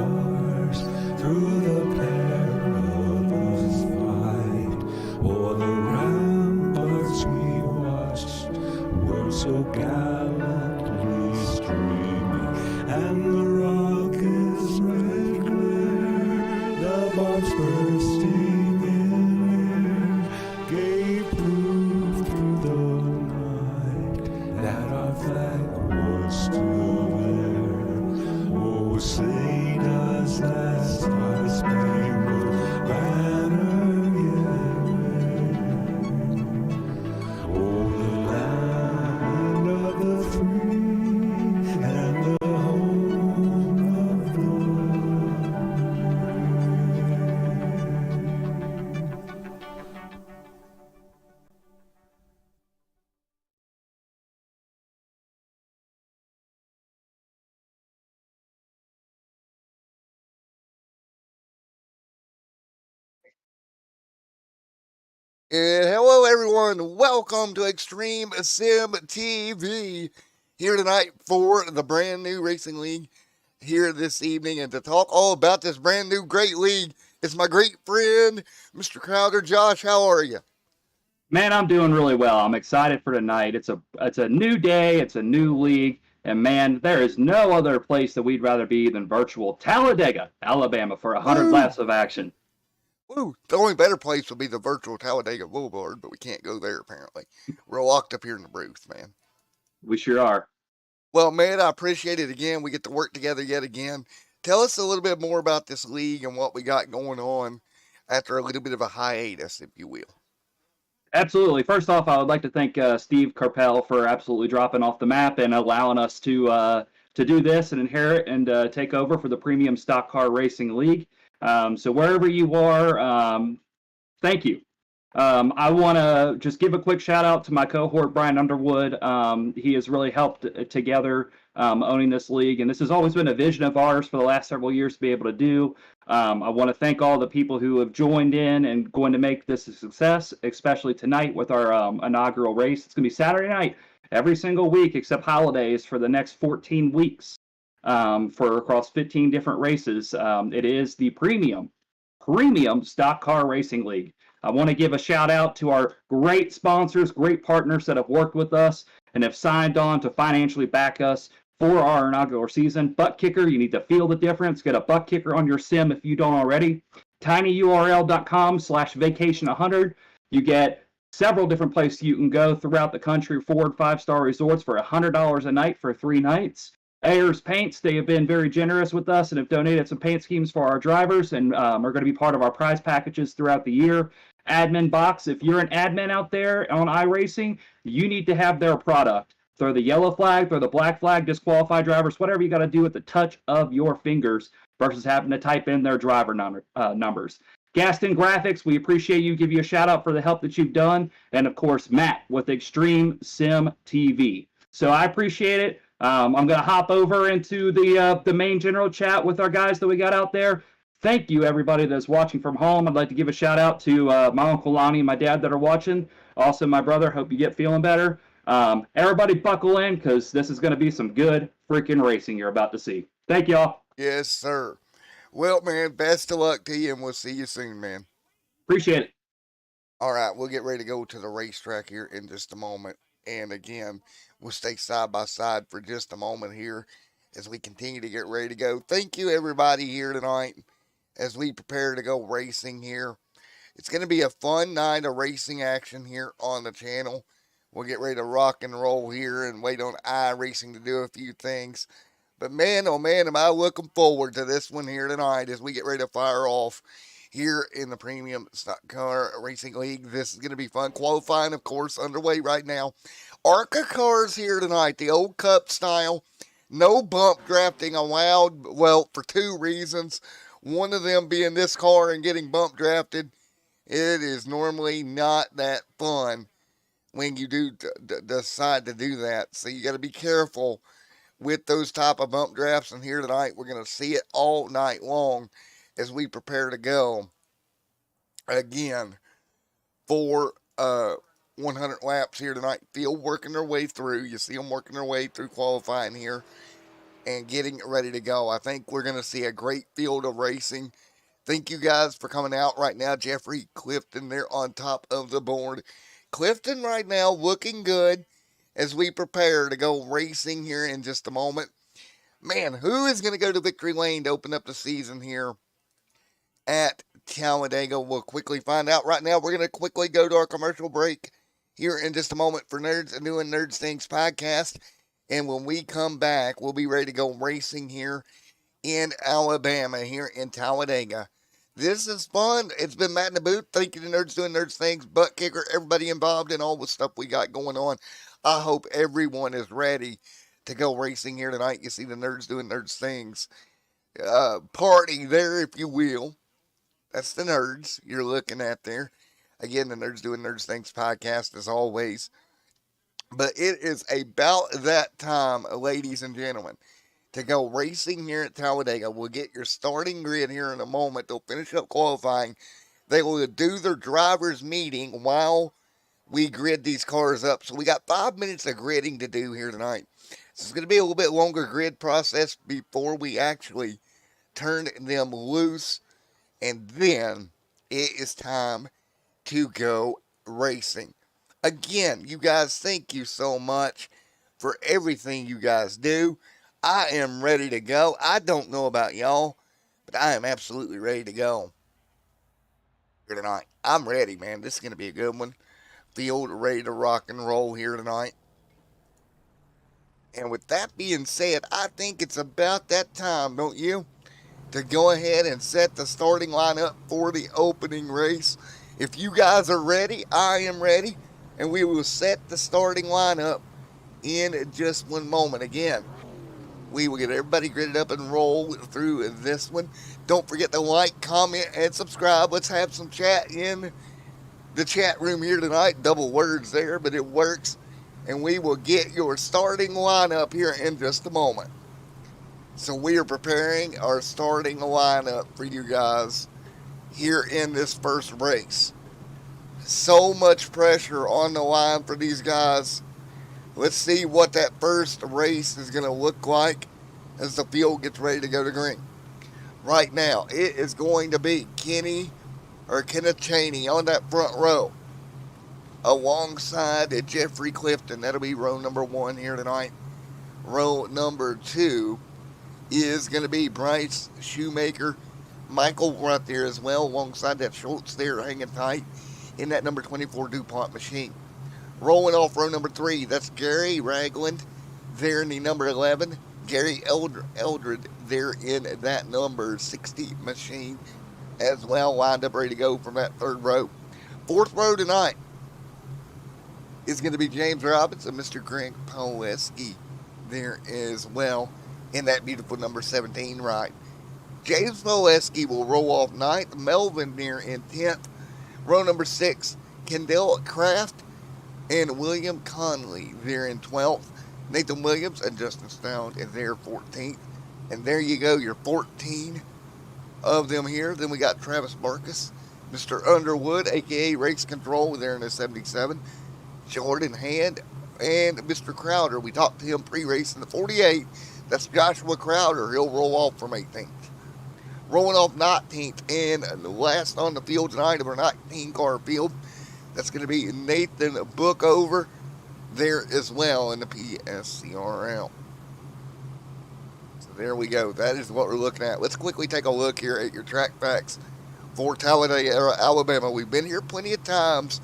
stars through the perilous fight. O'er the ramparts we watched were so gallantly streaming, and the rocket's red glare, the bombs bursting in air, gave proof through the night that our flag was still there. Oh, say does that star-spangled banner yet wave? Oh, the land of the free and the home of the brave. And hello, everyone. Welcome to Extreme Sim TV. Here tonight for the brand new Racing League here this evening. And to talk all about this brand new great league is my great friend, Mr. Crowder. Josh, how are you? Man, I'm doing really well. I'm excited for tonight. It's a new day. It's a new league. And man, there is no other place that we'd rather be than virtual Talladega, Alabama, for 100 Woo! laps of action. Woo! The only better place would be the virtual Talladega Boulevard, but we can't go there apparently. We're locked up here in the booth, man. We sure are. Well, man, I appreciate it again. We get to work together yet again. Tell us a little bit more about this league and what we got going on after a little bit of a hiatus, if you will. Absolutely. First off, I would like to thank Steve Carpel for absolutely dropping off the map and allowing us to do this and inherit and take over for the Premium Stock Car Racing League. So wherever you are, thank you. I want to just give a quick shout out to my cohort, Brian Underwood. He has really helped together owning this league, and this has always been a vision of ours for the last several years to be able to do. I want to thank all the people who have joined in and going to make this a success, especially tonight with our inaugural race. It's going to be Saturday night every single week except holidays for the next 14 weeks for across 15 different races. It is the Premium Stock Car Racing League. I want to give a shout out to our great sponsors, great partners that have worked with us and have signed on to financially back us for our inaugural season. Butt Kicker, you need to feel the difference. Get a Butt Kicker on your sim if you don't already. tinyurl.com/vacation100. You get several different places you can go throughout the country, 4 and 5-star resorts for $100 a night for 3 nights. Ayers Paints, they have been very generous with us and have donated some paint schemes for our drivers and are going to be part of our prize packages throughout the year. Admin Box, if you're an admin out there on iRacing, you need to have their product. Throw the yellow flag, throw the black flag, disqualify drivers, whatever you got to do at the touch of your fingers versus having to type in their driver numbers. Gaston Graphics, we appreciate you. Give you a shout out for the help that you've done. And of course, Matt with Extreme Sim TV. So I appreciate it. I'm going to hop over into the main general chat with our guys that we got out there. Thank you, everybody that's watching from home. I'd like to give a shout out to my Uncle Lonnie and my dad that are watching. Also, my brother. Hope you get feeling better. Everybody buckle in because this is going to be some good freaking racing you're about to see. Thank y'all. Yes, sir. Well, man, best of luck to you, and we'll see you soon, man. Appreciate it. All right, we'll get ready to go to the racetrack here in just a moment. And again, we'll stay side by side for just a moment here as we continue to get ready to go. Thank you, everybody, here tonight as we prepare to go racing here. It's going to be a fun night of racing action here on the channel. We'll get ready to rock and roll here and wait on iRacing to do a few things. But man, oh man, am I looking forward to this one here tonight as we get ready to fire off here in the Premium Stock Car Racing League. This is going to be fun. Qualifying, of course, underway right now. ARCA cars here tonight, the old Cup style. No bump drafting allowed, well, for 2 reasons. One of them being this car and getting bump drafted. It is normally not that fun when you do decide to do that. So you got to be careful with those type of bump drafts. And here tonight, we're going to see it all night long as we prepare to go again for 100 laps here tonight. Field working their way through. You see them working their way through qualifying here. and getting ready to go. I think we're going to see a great field of racing. Thank you guys for coming out right now. Jeffrey Clifton there on top of the board. Clifton right now looking good as we prepare to go racing here in just a moment. Man, who is going to go to Victory Lane to open up the season here at Talladega? We'll quickly find out. Right now, we're going to quickly go to our commercial break here in just a moment for Nerds and Doing Nerds Things podcast. And when we come back, we'll be ready to go racing here in Alabama, here in Talladega. This is fun. It's been Matt in the booth. Thank you to Nerds Doing Nerds Things, Butt Kicker, everybody involved in all the stuff we got going on. I hope everyone is ready to go racing here tonight. You see the Nerds Doing Nerds Things party there, if you will. That's the nerds you're looking at there. Again, the Nerds Doing Nerds Things podcast, as always. But it is about that time, ladies and gentlemen, to go racing here at Talladega. We'll get your starting grid here in a moment. They'll finish up qualifying. They will do their drivers' meeting while we grid these cars up. So we got 5 minutes of gridding to do here tonight. So it's going to be a little bit longer grid process before we actually turn them loose. And then it is time to go racing. Again, you guys, thank you so much for everything you guys do. I am ready to go. I don't know about y'all, but I am absolutely ready to go here tonight. I'm ready, man. This is going to be a good one. Field ready to rock and roll here tonight. And with that being said, I think it's about that time, don't you? To go ahead and set the starting lineup for the opening race. If you guys are ready, I am ready. And we will set the starting lineup in just one moment. Again, we will get everybody gridded up and roll through this one. Don't forget to like, comment, and subscribe. Let's have some chat in the chat room here tonight. Double words there, but it works. And we will get your starting lineup here in just a moment. So we are preparing our starting lineup for you guys here in this first race. So much pressure on the line for these guys. Let's see what that first race is going to look like as the field gets ready to go to green. Right now, it is going to be Kenneth Cheney on that front row, alongside Jeffrey Clifton. That'll be row number 1 here tonight. Row number 2 is going to be Bryce Shoemaker. Michael right there as well, alongside that Schultz there hanging tight in that number 24 DuPont machine. Rolling off row number 3, that's Gary Ragland there in the number 11. Gary Eldred there in that number 60 machine as well, lined up ready to go from that third row. Fourth row tonight is going to be James Robbins and Mr. Greg Poleski there as well in that beautiful number 17 ride. James Poleski will roll off 9th. Melvin there in 10th. Row number 6, Kendall Kraft and William Conley there in 12th. Nathan Williams and Justin Stout is there 14th. And there you go, your 14 of them here. Then we got Travis Marcus, Mr. Underwood, a.k.a. Race Control, there in the 77. Jordan Hand and Mr. Crowder. We talked to him pre-race in the 48. That's Joshua Crowder. He'll roll off from 18th. Rolling off 19th and the last on the field tonight of our 19-car field, that's going to be Nathan Bookover there as well in the PSCRL. So there we go. That is what we're looking at. Let's quickly take a look here at your track facts for Talladega, Alabama. We've been here plenty of times.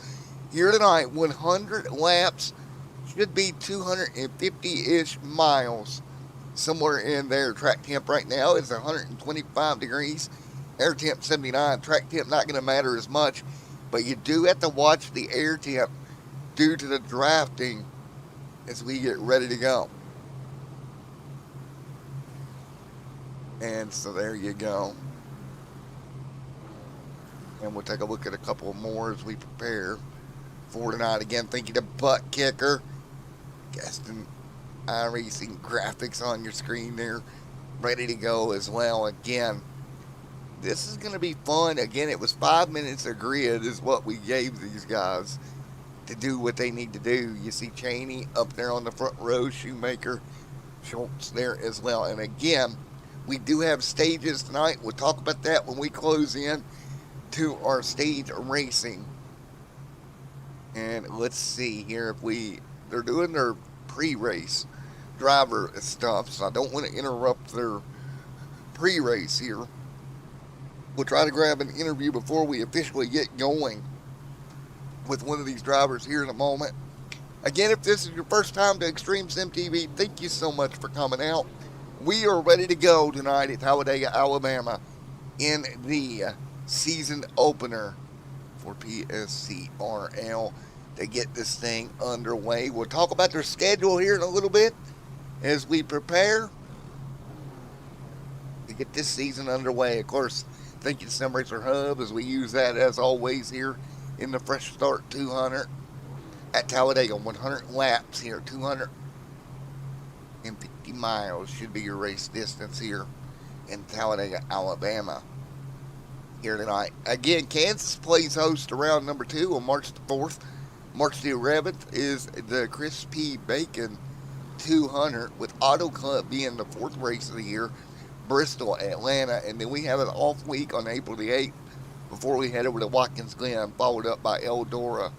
Here tonight, 100 laps, should be 250-ish miles. Somewhere in there. Track temp right now is 125 degrees. Air temp 79. Track temp not going to matter as much, but you do have to watch the air temp due to the drafting as we get ready to go. And so there you go. And we'll take a look at a couple more as we prepare for tonight. Again, thank you to Butt Kicker, Gaston iRacing graphics on your screen there, ready to go as well. Again, this is going to be fun. Again, it was 5 minutes of grid is what we gave these guys to do what they need to do. You see Cheney up there on the front row, Shoemaker Schultz there as well. And again, we do have stages tonight. We'll talk about that when we close in to our stage racing. And let's see here if they're doing their pre-race driver stuff, so I don't want to interrupt their pre-race here. We'll try to grab an interview before we officially get going with one of these drivers here in a moment. Again, if this is your first time to Extreme Sim TV, thank you so much for coming out. We are ready to go tonight at Talladega, Alabama in the season opener for PSCRL to get this thing underway. We'll talk about their schedule here in a little bit as we prepare to get this season underway. Of course, thank you to Sim Racer Hub as we use that as always here in the Fresh Start 200 at Talladega. 100 laps here, 250 miles should be your race distance here in Talladega, Alabama here tonight. Again, Kansas plays host to round number 2 on March the 4th. March the 11th is the Chris P. Bacon 200, with Auto Club being the 4th race of the year, Bristol, Atlanta, and then we have an off week on April the 8th before we head over to Watkins Glen, followed up by Eldora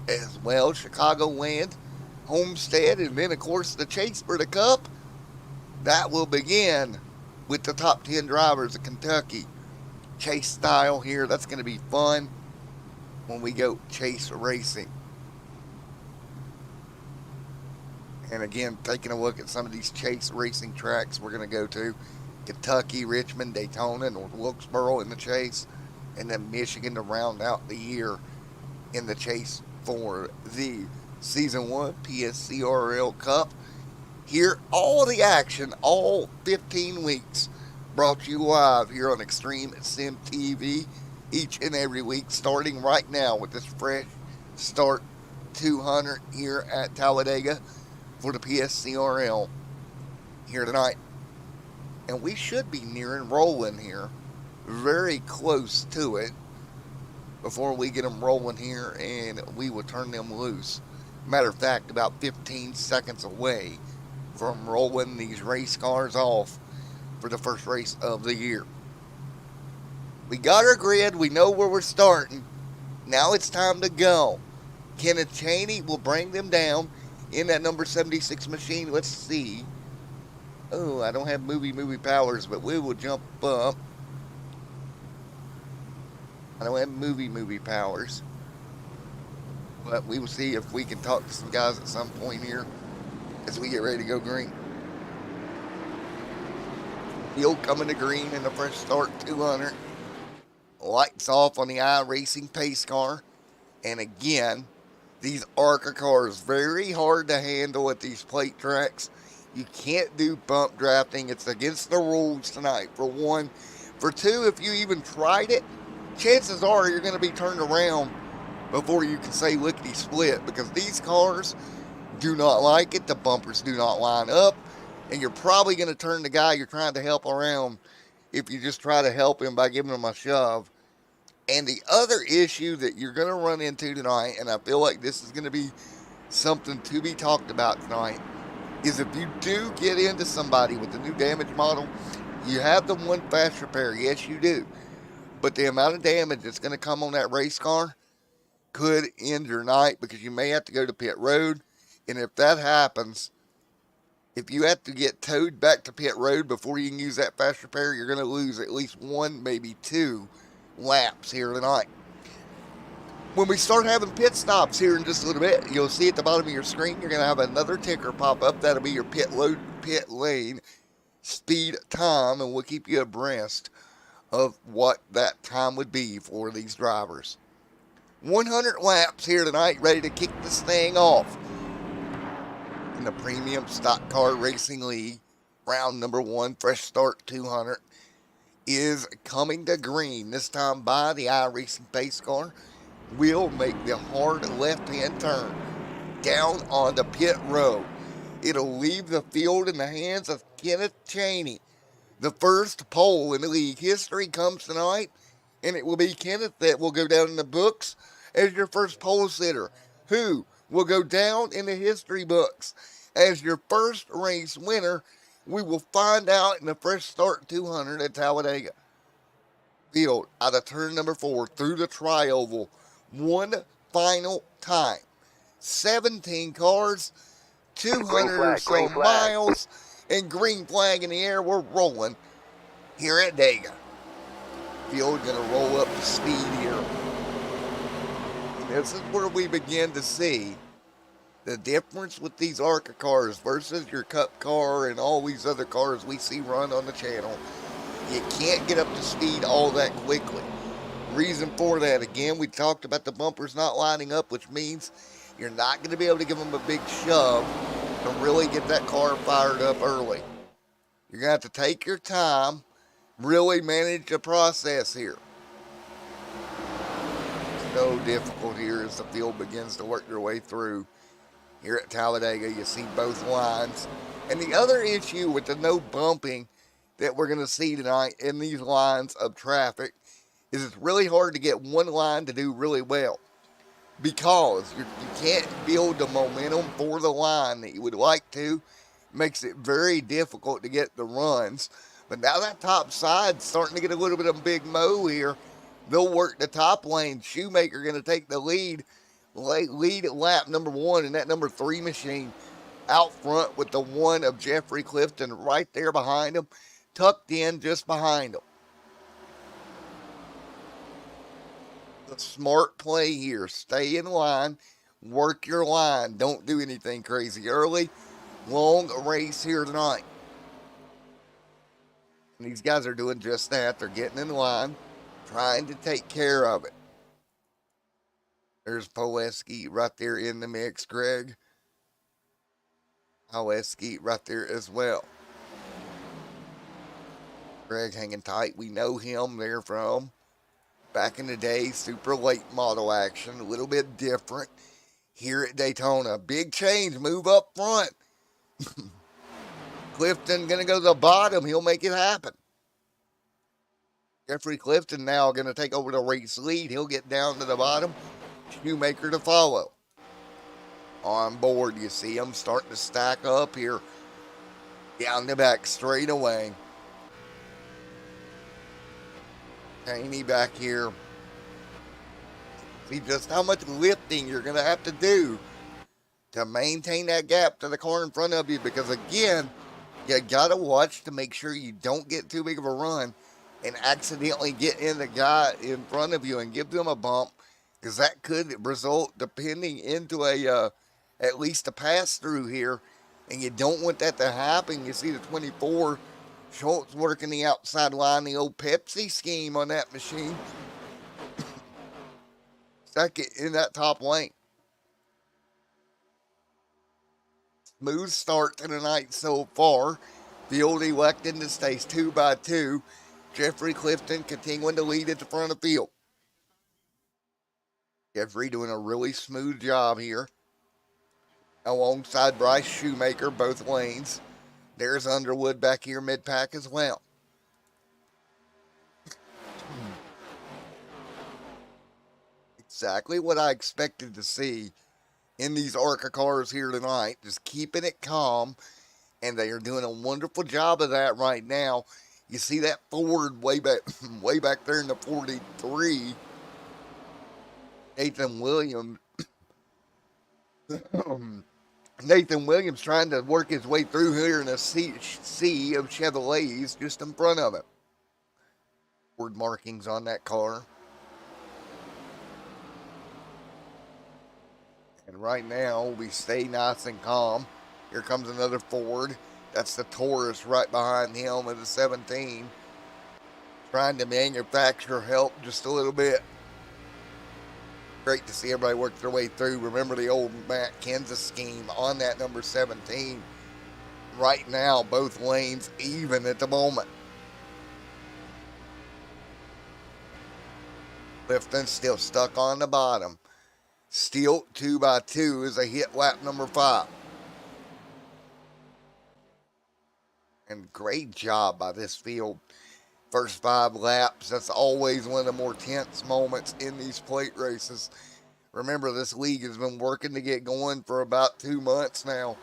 as well, Chicagoland, Homestead, and then of course the chase for the Cup. That will begin with the top 10 drivers of Kentucky. Chase style here. That's going to be fun when we go chase racing. And again, taking a look at some of these chase racing tracks we're going to go to. Kentucky, Richmond, Daytona, North Wilkesboro in the chase. And then Michigan to round out the year in the chase for the Season 1 PSCRL Cup. Here, all the action, all 15 weeks, brought to you live here on Extreme Sim TV each and every week, starting right now with this Fresh Start 200 here at Talladega for the PSCRL here tonight. And we should be nearing rolling here, very close to it, before we get them rolling here and we will turn them loose. Matter of fact, about 15 seconds away from rolling these race cars off for the first race of the year. We got our grid. We know where we're starting. Now it's time to go. Kenneth Chaney will bring them down in that number 76 machine. Let's see. Oh, I don't have movie powers, but we will jump up. I don't have movie powers. But we will see if we can talk to some guys at some point here as we get ready to go green. Field coming to green in the Fresh Start 200. Lights off on the iRacing pace car. And again, these ARCA cars, very hard to handle at these plate tracks. You can't do bump drafting. It's against the rules tonight, for one. For two, if you even tried it, chances are you're going to be turned around before you can say lickety split, because these cars do not like it. The bumpers do not line up, and you're probably going to turn the guy you're trying to help around if you just try to help him by giving him a shove. And the other issue that you're going to run into tonight, and I feel like this is going to be something to be talked about tonight, is if you do get into somebody with the new damage model, you have the one fast repair. Yes, you do. But the amount of damage that's going to come on that race car could end your night, because you may have to go to pit road. And if that happens, if you have to get towed back to pit road before you can use that fast repair, you're going to lose at least one, maybe two laps here tonight. When we start having pit stops here in just a little bit, you'll see at the bottom of your screen, you're going to have another ticker pop up. That'll be your pit lane speed time, and we'll keep you abreast of what that time would be for these drivers. 100 laps here tonight, ready to kick this thing off in the Premium Stock Car Racing League. Round number 1, Fresh Start 200, is coming to green, this time by the iRacing pace car. Will make the hard left-hand turn down on the pit road. It'll leave the field in the hands of Kenneth Chaney. The first pole in the league history comes tonight, and it will be Kenneth that will go down in the books as your first pole sitter, who will go down in the history books as your first race winner. We will find out in the Fresh Start 200 at Talladega. Field out of turn number 4 through the tri-oval one final time. 17 cars, 200 or so miles, and green flag in the air. We're rolling here at Dega. Field going to roll up to speed here. And this is where we begin to see the difference with these ARCA cars versus your Cup car and all these other cars we see run on the channel. You can't get up to speed all that quickly. Reason for that, again, we talked about the bumpers not lining up, which means you're not going to be able to give them a big shove to really get that car fired up early. You're going to have to take your time, really manage the process here. It's so difficult here as the field begins to work their way through. Here at Talladega, you see both lines. And the other issue with the no bumping that we're going to see tonight in these lines of traffic is it's really hard to get one line to do really well because you can't build the momentum for the line that you would like to. Makes it very difficult to get the runs. But now that top side's starting to get a little bit of a big mow here. They'll work the top lane. Shoemaker going to take the lead at lap number 1 in that number 3 machine out front with the 1 of Jeffrey Clifton right there behind him, tucked in just behind him. The smart play here. Stay in line. Work your line. Don't do anything crazy early. Long race here tonight. And these guys are doing just that. They're getting in line, trying to take care of it. There's Poleski right there in the mix, Greg. Poleski right there as well. Greg hanging tight. We know him there from back in the day, super late model action. A little bit different here at Daytona. Big change, move up front. Clifton going to go to the bottom. He'll make it happen. Jeffrey Clifton now going to take over the race lead. He'll get down to the bottom. Shoemaker to follow. On board, you see them starting to stack up here. Down the back straight away. Haney back here. See just how much lifting you're going to have to do to maintain that gap to the car in front of you, because again, you got to watch to make sure you don't get too big of a run and accidentally get in the guy in front of you and give them a bump, because that could result, depending, into a at least a pass through here, and you don't want that to happen. You see the 24 Schultz working the outside line, the old Pepsi scheme on that machine. Second in that top lane. Smooth start to the night so far. Field electing to stay 2 by 2. Jeffrey Clifton continuing to lead at the front of the field. Jeffrey doing a really smooth job here. Alongside Bryce Shoemaker, both lanes. There's Underwood back here mid-pack as well. Exactly what I expected to see in these ARCA cars here tonight. Just keeping it calm. And they are doing a wonderful job of that right now. You see that Ford way back there in the 43. Nathan Williams. Nathan Williams trying to work his way through here in a sea of Chevrolets just in front of him. Ford markings on that car. And right now, we stay nice and calm. Here comes another Ford. That's the Taurus right behind him with the 17. Trying to manufacture help just a little bit. Great to see everybody work their way through. Remember the old Matt Kenseth scheme on that number 17. Right now, both lanes even at the moment. Clifton still stuck on the bottom. Still 2 by 2 as they hit lap number 5. And great job by this field. First 5 laps, that's always one of the more tense moments in these plate races. Remember, this league has been working to get going for about 2 months now.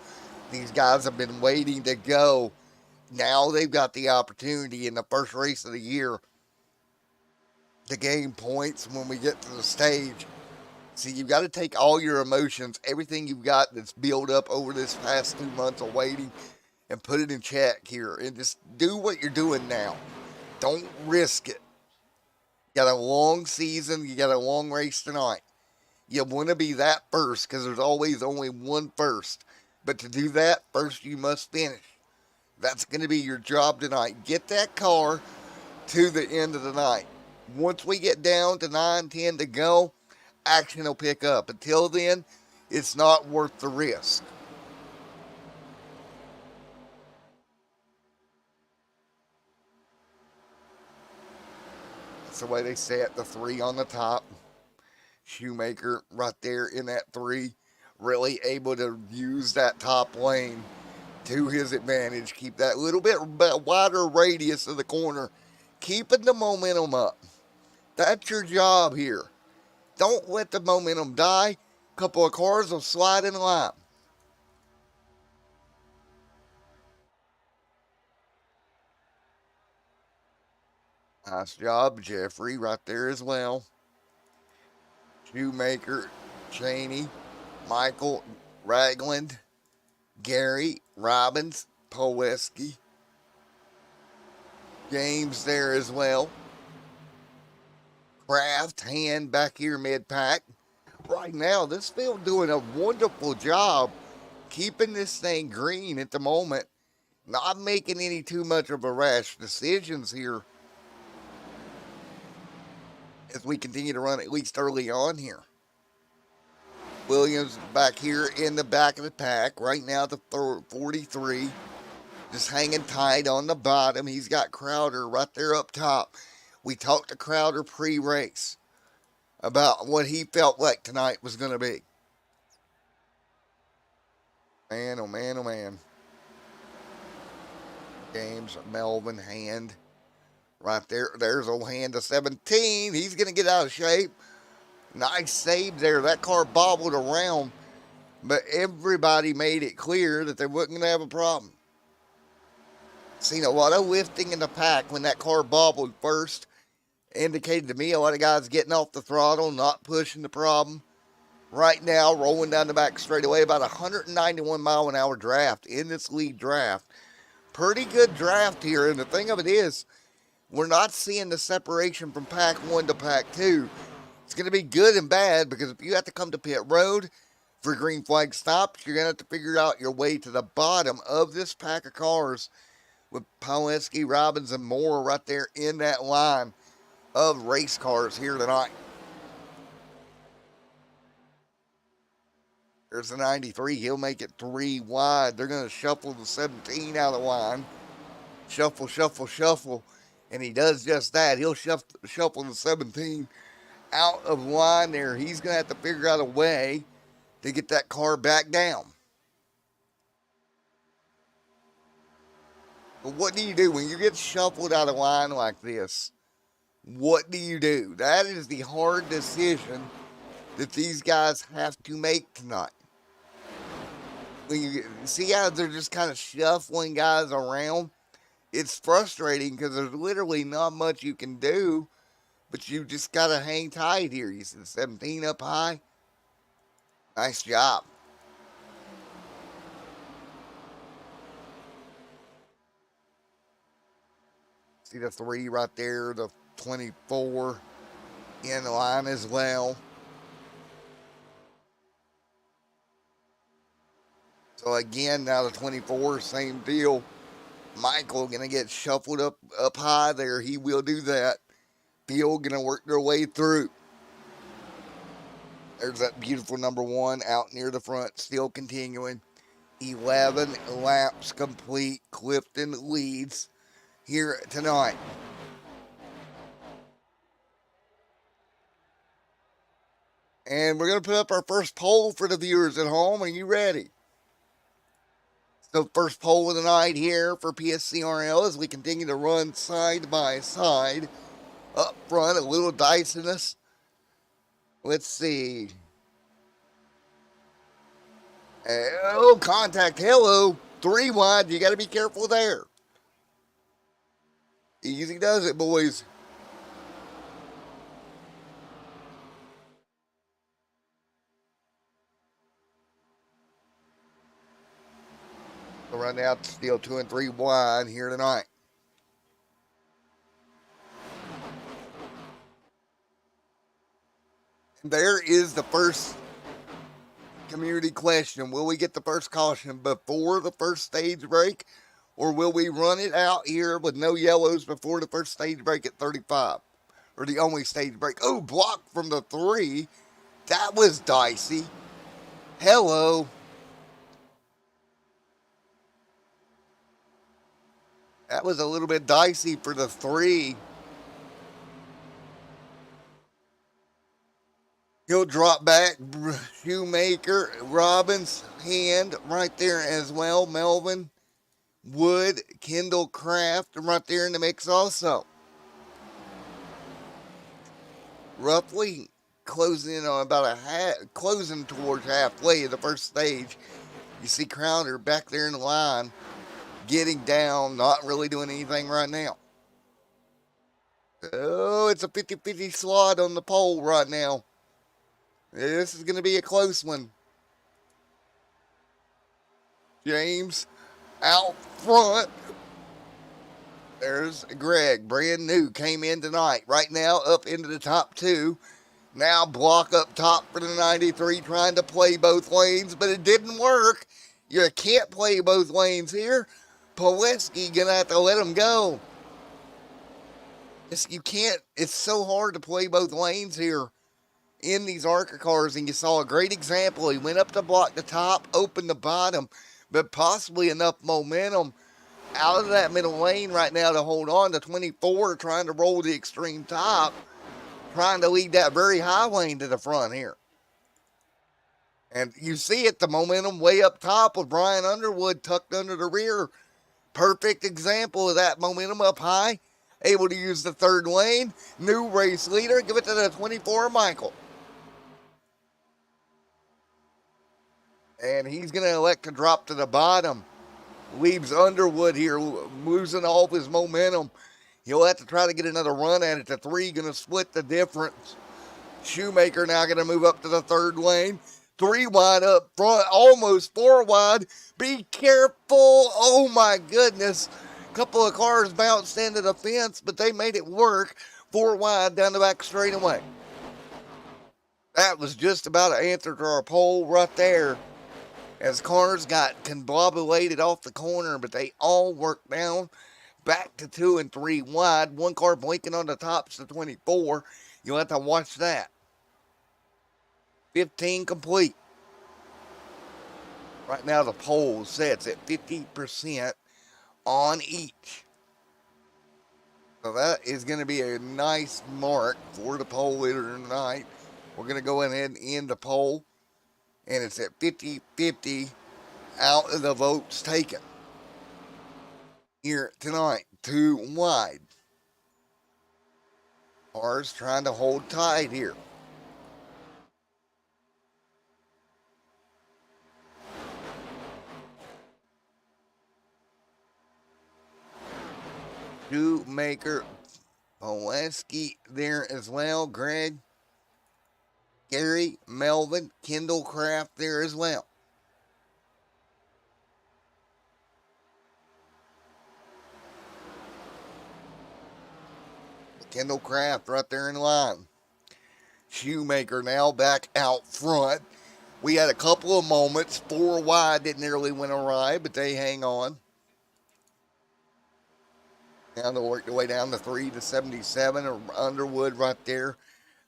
These guys have been waiting to go. Now they've got the opportunity in the first race of the year to gain points when we get to the stage. See, you've got to take all your emotions, everything you've got that's built up over this past 2 months of waiting, and put it in check here. And just do what you're doing now. Don't risk it. You got a long season. You got a long race tonight. You want to be that first because there's always only one first. But to do that, first you must finish. That's going to be your job tonight. Get that car to the end of the night. Once we get down to 9-10 to go, action will pick up. Until then, it's not worth the risk. That's the way they set the 3 on the top. Shoemaker right there in that 3, really able to use that top lane to his advantage. Keep that little bit wider radius of the corner, keeping the momentum up. That's your job here. Don't let the momentum die. A couple of cars will slide in line. Nice job, Jeffrey, right there as well. Shoemaker, Cheney, Michael, Ragland, Gary, Robbins, Poweski. James there as well. Kraft, Hand back here mid-pack. Right now, this field doing a wonderful job keeping this thing green at the moment. Not making any too much of a rash decisions here as we continue to run at least early on here. Williams back here in the back of the pack. Right now the 43. Just hanging tight on the bottom. He's got Crowder right there up top. We talked to Crowder pre-race about what he felt like tonight was going to be. Man, oh man, oh man. James, Melvin, Hand. Right there. There's old Hand to 17. He's going to get out of shape. Nice save there. That car bobbled around. But everybody made it clear that they wasn't going to have a problem. Seen a lot of lifting in the pack when that car bobbled first. Indicated to me a lot of guys getting off the throttle, not pushing the problem. Right now, rolling down the back straightaway, about 191 mile an hour draft in this lead draft. Pretty good draft here, and the thing of it is, we're not seeing the separation from pack 1 to pack 2. It's going to be good and bad, because if you have to come to pit road for green flag stops, you're going to have to figure out your way to the bottom of this pack of cars with Poweski, Robbins, and Moore right there in that line of race cars here tonight. There's the 93. He'll make it 3 wide. They're going to shuffle the 17 out of the line. Shuffle, shuffle, shuffle. And he does just that. He'll shuffle the 17 out of line there. He's going to have to figure out a way to get that car back down. But what do you do when you get shuffled out of line like this? What do you do? That is the hard decision that these guys have to make tonight. When you see how they're just kind of shuffling guys around, it's frustrating because there's literally not much you can do, but you just got to hang tight here. You see the 17 up high. Nice job. See the 3 right there, the 24 in line as well. So again, now the 24, same deal. Michael going to get shuffled up high there. He will do that. Field going to work their way through. There's that beautiful number 1 out near the front, still continuing. 11 laps complete. Clifton leads here tonight. And we're going to put up our first poll for the viewers at home. Are you ready? So first poll of the night here for PSCRL as we continue to run side by side. Up front, a little diciness. Let's see. Oh, contact. Hello. 3 wide. You got to be careful there. Easy does it, boys. So right now, it's still 2 and 3 wide here tonight. There is the first community question. Will we get the first caution before the first stage break, or will we run it out here with no yellows before the first stage break at 35? Or the only stage break? Oh, blocked from the 3. That was dicey. Hello. That was a little bit dicey for the 3. He'll drop back. Shoemaker, Robbins, hand right there as well. Melvin, Wood, Kendall Craft right there in the mix also. Roughly closing in on about closing towards halfway of the first stage. You see Crowder back there in the line, getting down, not really doing anything right now. Oh, it's a 50-50 slot on the pole right now. This is going to be a close one. James out front. There's Greg, brand new, came in tonight. Right now, up into the top 2. Now block up top for the 93, trying to play both lanes, but it didn't work. You can't play both lanes here. Poleski gonna have to let him go. You can't. It's so hard to play both lanes here in these ARCA cars, and you saw a great example. He went up to block the top, opened the bottom, but possibly enough momentum out of that middle lane right now to hold on to 24, trying to roll the extreme top, trying to lead that very high lane to the front here. And you see it, the momentum way up top with Brian Underwood tucked under the rear. Perfect example of that momentum up high. Able to use the third lane. New race leader. Give it to the 24, Michael. And he's going to elect to drop to the bottom. Leaves Underwood here, losing all of his momentum. He'll have to try to get another run at it. The 3 going to split the difference. Shoemaker now going to move up to the third lane. 3 wide up front, almost 4 wide. Be careful. Oh my goodness. A couple of cars bounced into the fence, but they made it work. 4 wide down the back straightaway. That was just about an answer to our poll right there. As cars got conglobulated off the corner, but they all worked down back to 2 and 3 wide. 1 car blinking on the tops to 24. You'll have to watch that. 15 complete. Right now the poll sets at 50% on each. So that is going to be a nice mark for the poll leader tonight. We're going to go ahead and end the poll. And it's at 50-50 out of the votes taken. Here tonight, 2 wide. Cars trying to hold tight here. Shoemaker, Poleski there as well. Greg, Gary, Melvin, Kendall Craft there as well. Kendall Craft right there in line. Shoemaker now back out front. We had a couple of moments. 4 wide that nearly went awry, but they hang on. Now they'll work their way down to 3 to 77. Or Underwood right there.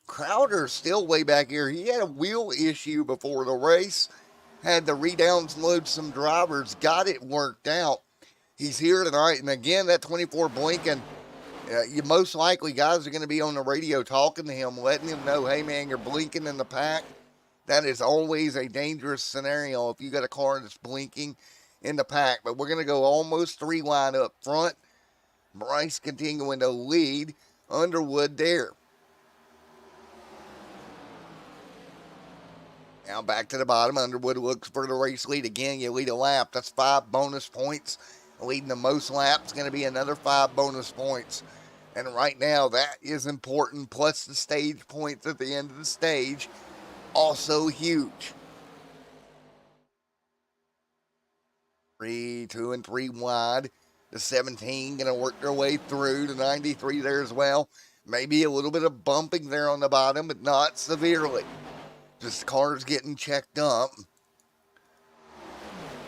Crowder still way back here. He had a wheel issue before the race. Had to re-download some drivers. Got it worked out. He's here tonight. And again, that 24 blinking. You most likely guys are going to be on the radio talking to him, letting him know, hey man, you're blinking in the pack. That is always a dangerous scenario if you got a car that's blinking in the pack. But we're going to go almost 3 wide up front. Bryce continuing to lead. Underwood there. Now back to the bottom. Underwood looks for the race lead again. You lead a lap. That's 5 bonus points. Leading the most laps going to be another 5 bonus points. And right now, that is important. Plus the stage points at the end of the stage. Also huge. 3, 2, and 3 wide. The 17 going to work their way through. The 93 there as well. Maybe a little bit of bumping there on the bottom, but not severely. Just cars getting checked up.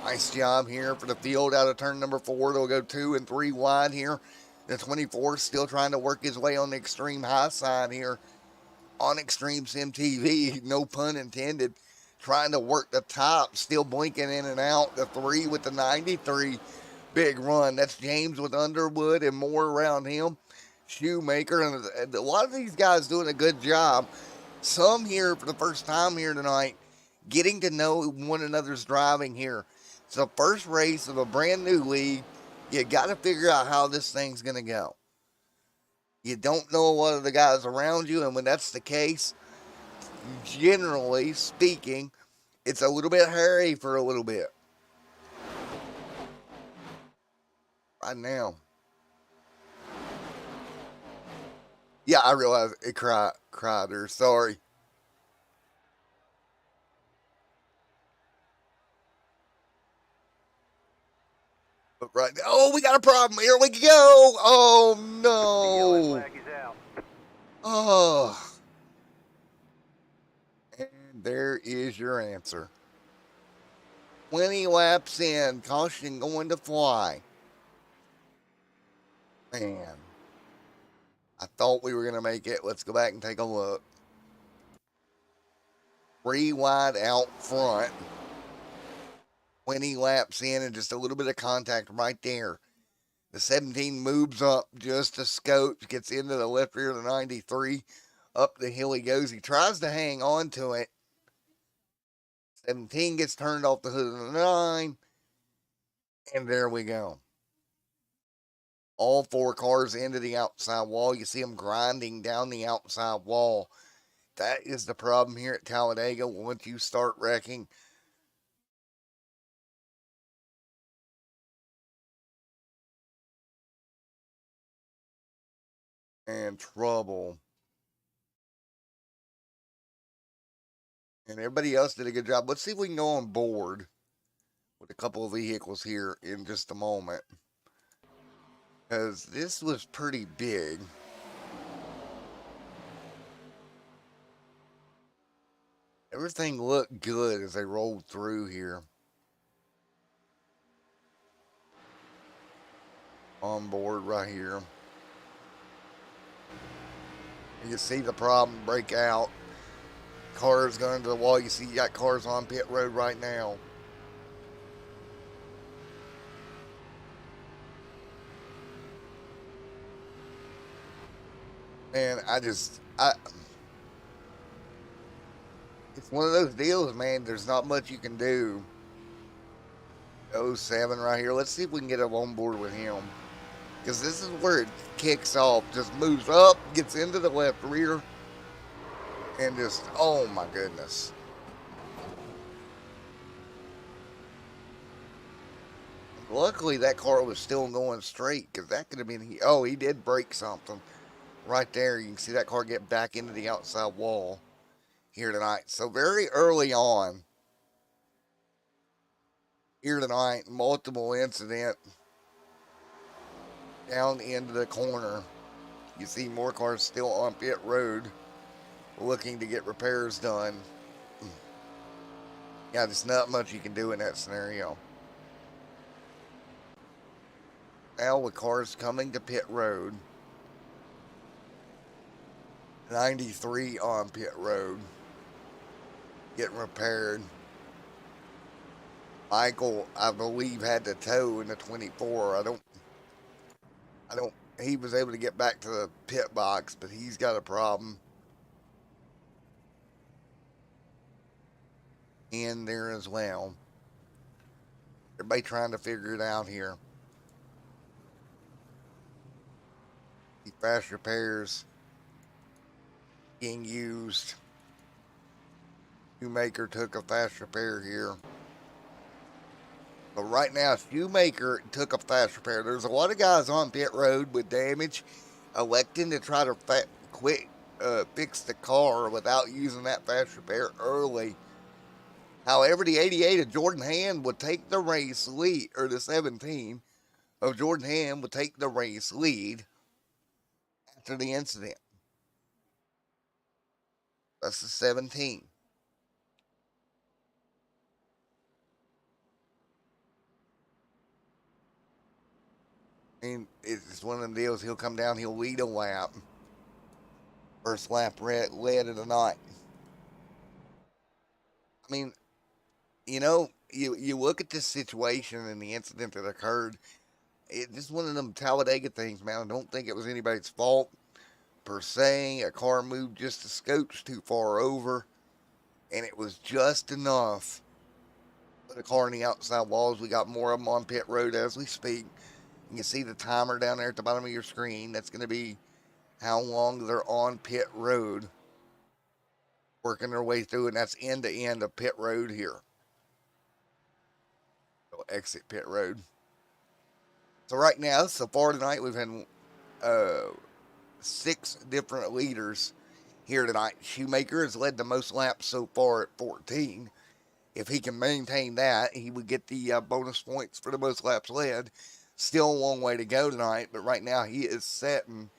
Nice job here for the field out of turn number 4. They'll go 2 and 3 wide here. The 24 still trying to work his way on the extreme high side here on Extreme Sim TV. No pun intended. Trying to work the top, still blinking in and out. The 3 with the 93. Big run. That's James with Underwood and more around him. Shoemaker. And a lot of these guys doing a good job. Some here for the first time here tonight, getting to know one another's driving here. It's the first race of a brand new league. You got to figure out how this thing's going to go. You don't know a lot of the guys around you, and when that's the case, generally speaking, it's a little bit hairy for a little bit. Right now. Yeah, I realize it cried her. Sorry. But right now, oh, we got a problem. Here we go. Oh, no. Oh. And there is your answer. 20 laps in. Caution going to fly. Man. I thought we were going to make it. Let's go back and take a look. 3 wide out front. 20 laps in and just a little bit of contact right there. The 17 moves up just a scope, gets into the left rear of the 93. Up the hill he goes. He tries to hang on to it. 17 gets turned off the hood of the 9. And there we go. All 4 cars into the outside wall. You see them grinding down the outside wall. That is the problem here at Talladega once you start wrecking. And trouble. And everybody else did a good job. Let's see if we can go on board with a couple of vehicles here in just a moment. Because this was pretty big. Everything looked good as they rolled through here. On board right here. You can see the problem break out. Cars going to the wall. You see you got cars on pit road right now. And it's one of those deals, man. There's not much you can do. 07 right here. Let's see if we can get up on board with him. Because this is where it kicks off. Just moves up, gets into the left rear. And just, oh my goodness. Luckily, that car was still going straight. Because that could have been, oh, he did break something. Right there, you can see that car get back into the outside wall here tonight. So very early on here tonight, multiple incident down into the corner. You see more cars still on pit road looking to get repairs done. Yeah, there's not much you can do in that scenario. Now with cars coming to pit road. 93 on pit road. Getting repaired. Michael, I believe, had to tow in the 24. He was able to get back to the pit box, but he's got a problem in there as well. Everybody trying to figure it out here. The fast repairs being used. Shoemaker took a fast repair here. But right now, Shoemaker took a fast repair. There's a lot of guys on pit road with damage, electing to try to fix the car without using that fast repair early. However, the 88 of Jordan Hand would take the race lead, or the 17 of Jordan Hand would take the race lead after the incident. That's the 17. I mean, it's one of them deals. He'll come down, he'll lead a lap. First lap led of the night. I mean, you look at this situation and the incident that occurred. It's just one of them Talladega things, man. I don't think it was anybody's fault per se. A car moved just a scotch too far over, and it was just enough to put a car in the outside walls. We got more of them on pit road as we speak. You can see the timer down there at the bottom of your screen. That's going to be how long they're on pit road, working their way through, and that's end to end of pit road here. So exit pit road. So right now, so far tonight, we've had 6 different leaders here tonight. Shoemaker has led the most laps so far at 14. If he can maintain that, he would get the bonus points for the most laps led. Still a long way to go tonight, but right now he is setting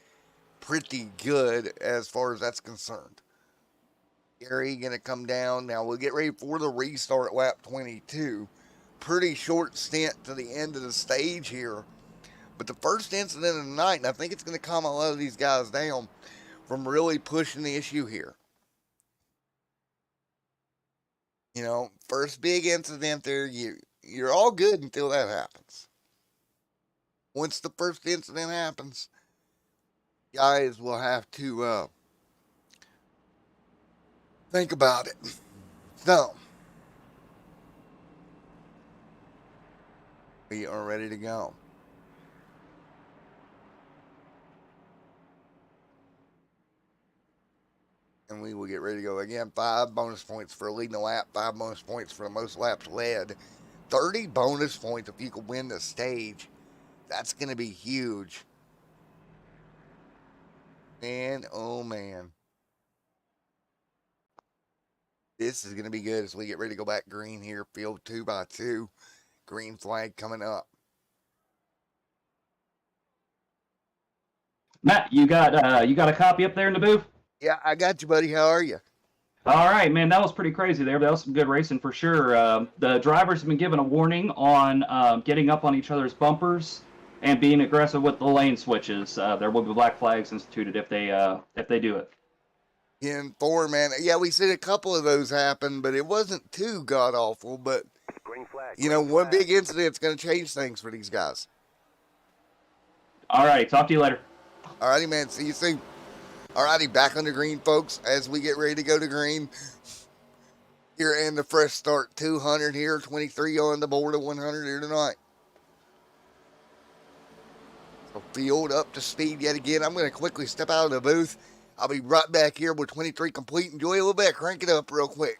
pretty good as far as that's concerned. Gary going to come down. Now we'll get ready for the restart lap 22. Pretty short stint to the end of the stage here. But the first incident of the night, and I think it's going to calm a lot of these guys down from really pushing the issue here. First big incident there, you're all good until that happens. Once the first incident happens, guys will have to think about it. So, we are ready to go. And we will get ready to go again. 5 bonus points for leading a lap, 5 bonus points for the most laps led, 30 bonus points if you can win the stage. That's going to be huge. Man, oh man. This is going to be good as we get ready to go back green here. Field 2 by 2. Green flag coming up. Matt, you got a copy up there in the booth? Yeah, I got you, buddy. How are you? All right, man, that was pretty crazy there. That was some good racing for sure. The drivers have been given a warning on getting up on each other's bumpers and being aggressive with the lane switches. There will be black flags instituted if they do it. In 4, man. Yeah, we seen a couple of those happen, but it wasn't too god awful. But Green flag. one big incident's going to change things for these guys. All right, talk to you later. All righty, man. See you soon. All righty, back on the green, folks, as we get ready to go to green. Here in the fresh start, 200 here, 23 on the board of 100 here tonight. So field up to speed yet again. I'm going to quickly step out of the booth. I'll be right back here with 23 complete. Enjoy a little bit. Crank it up real quick.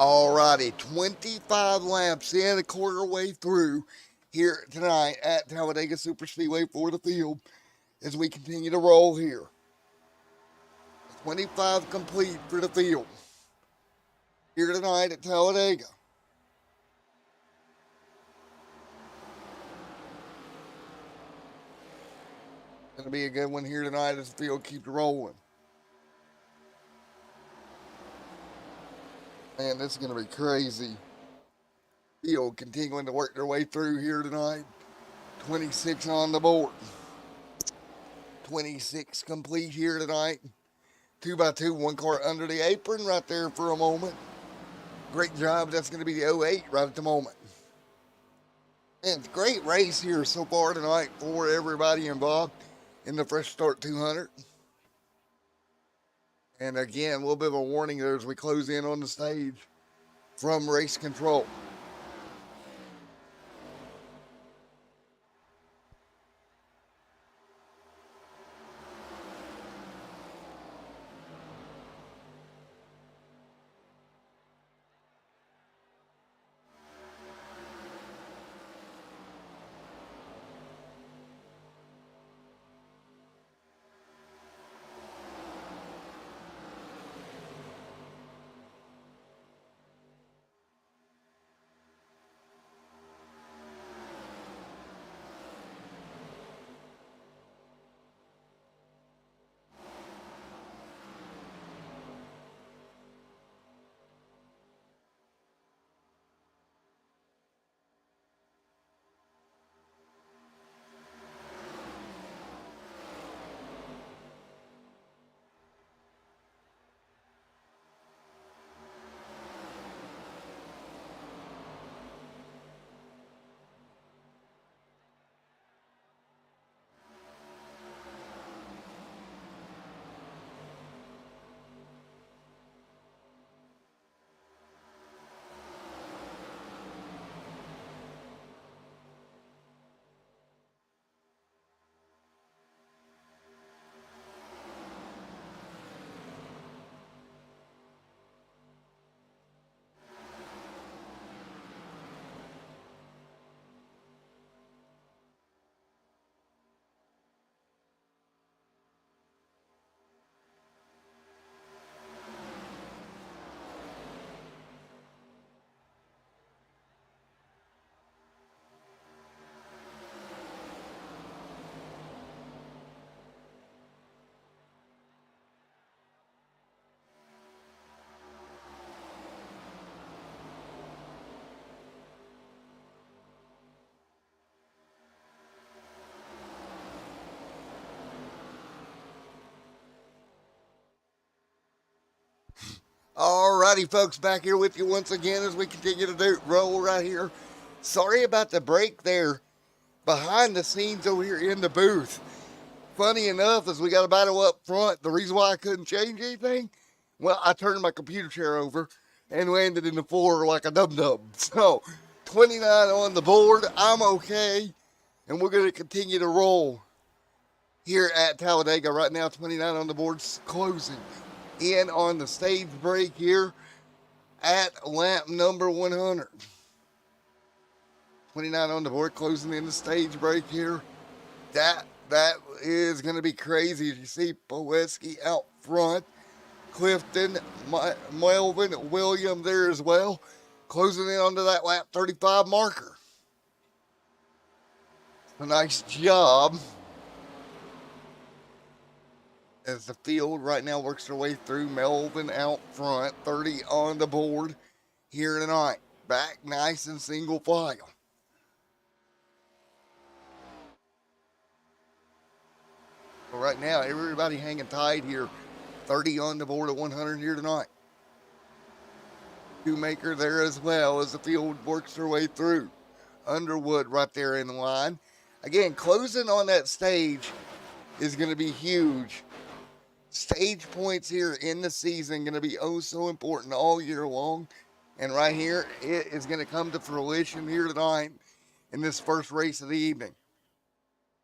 Alrighty, 25 laps in, a quarter way through here tonight at Talladega Superspeedway for the field as we continue to roll here. 25 complete for the field here tonight at Talladega. Going to be a good one here tonight as the field keeps rolling. Man, this is going to be crazy. Field continuing to work their way through here tonight. 26 on the board. 26 complete here tonight. 2x2, one car under the apron right there for a moment. Great job. That's going to be the 08 right at the moment. And it's a great race here so far tonight for everybody involved in the Fresh Start 200. And again, a little bit of a warning there as we close in on the stage from race control. Alrighty, folks, back here with you once again as we continue to roll right here. Sorry about the break there behind the scenes over here in the booth. Funny enough, as we got a battle up front, the reason why I couldn't change anything, well, I turned my computer chair over and landed in the floor like a dum-dum. So, 29 on the board, I'm okay, and we're going to continue to roll here at Talladega. Right now, 29 on the board, closing in on the stage break here at lap number 100. 29 on the board, closing in the stage break here. That is going to be crazy. As you see Poweski out front, Clifton, Melvin, William there as well, closing in onto that lap 35 marker. A nice job as the field right now works their way through. Melvin out front, 30 on the board here tonight. Back nice and single file. Well, right now, everybody hanging tight here. 30 on the board at 100 here tonight. Shoemaker there as well as the field works their way through. Underwood right there in the line. Again, closing on that stage is going to be huge. Stage points here in the season going to be oh so important all year long. And right here, it is going to come to fruition here tonight in this first race of the evening.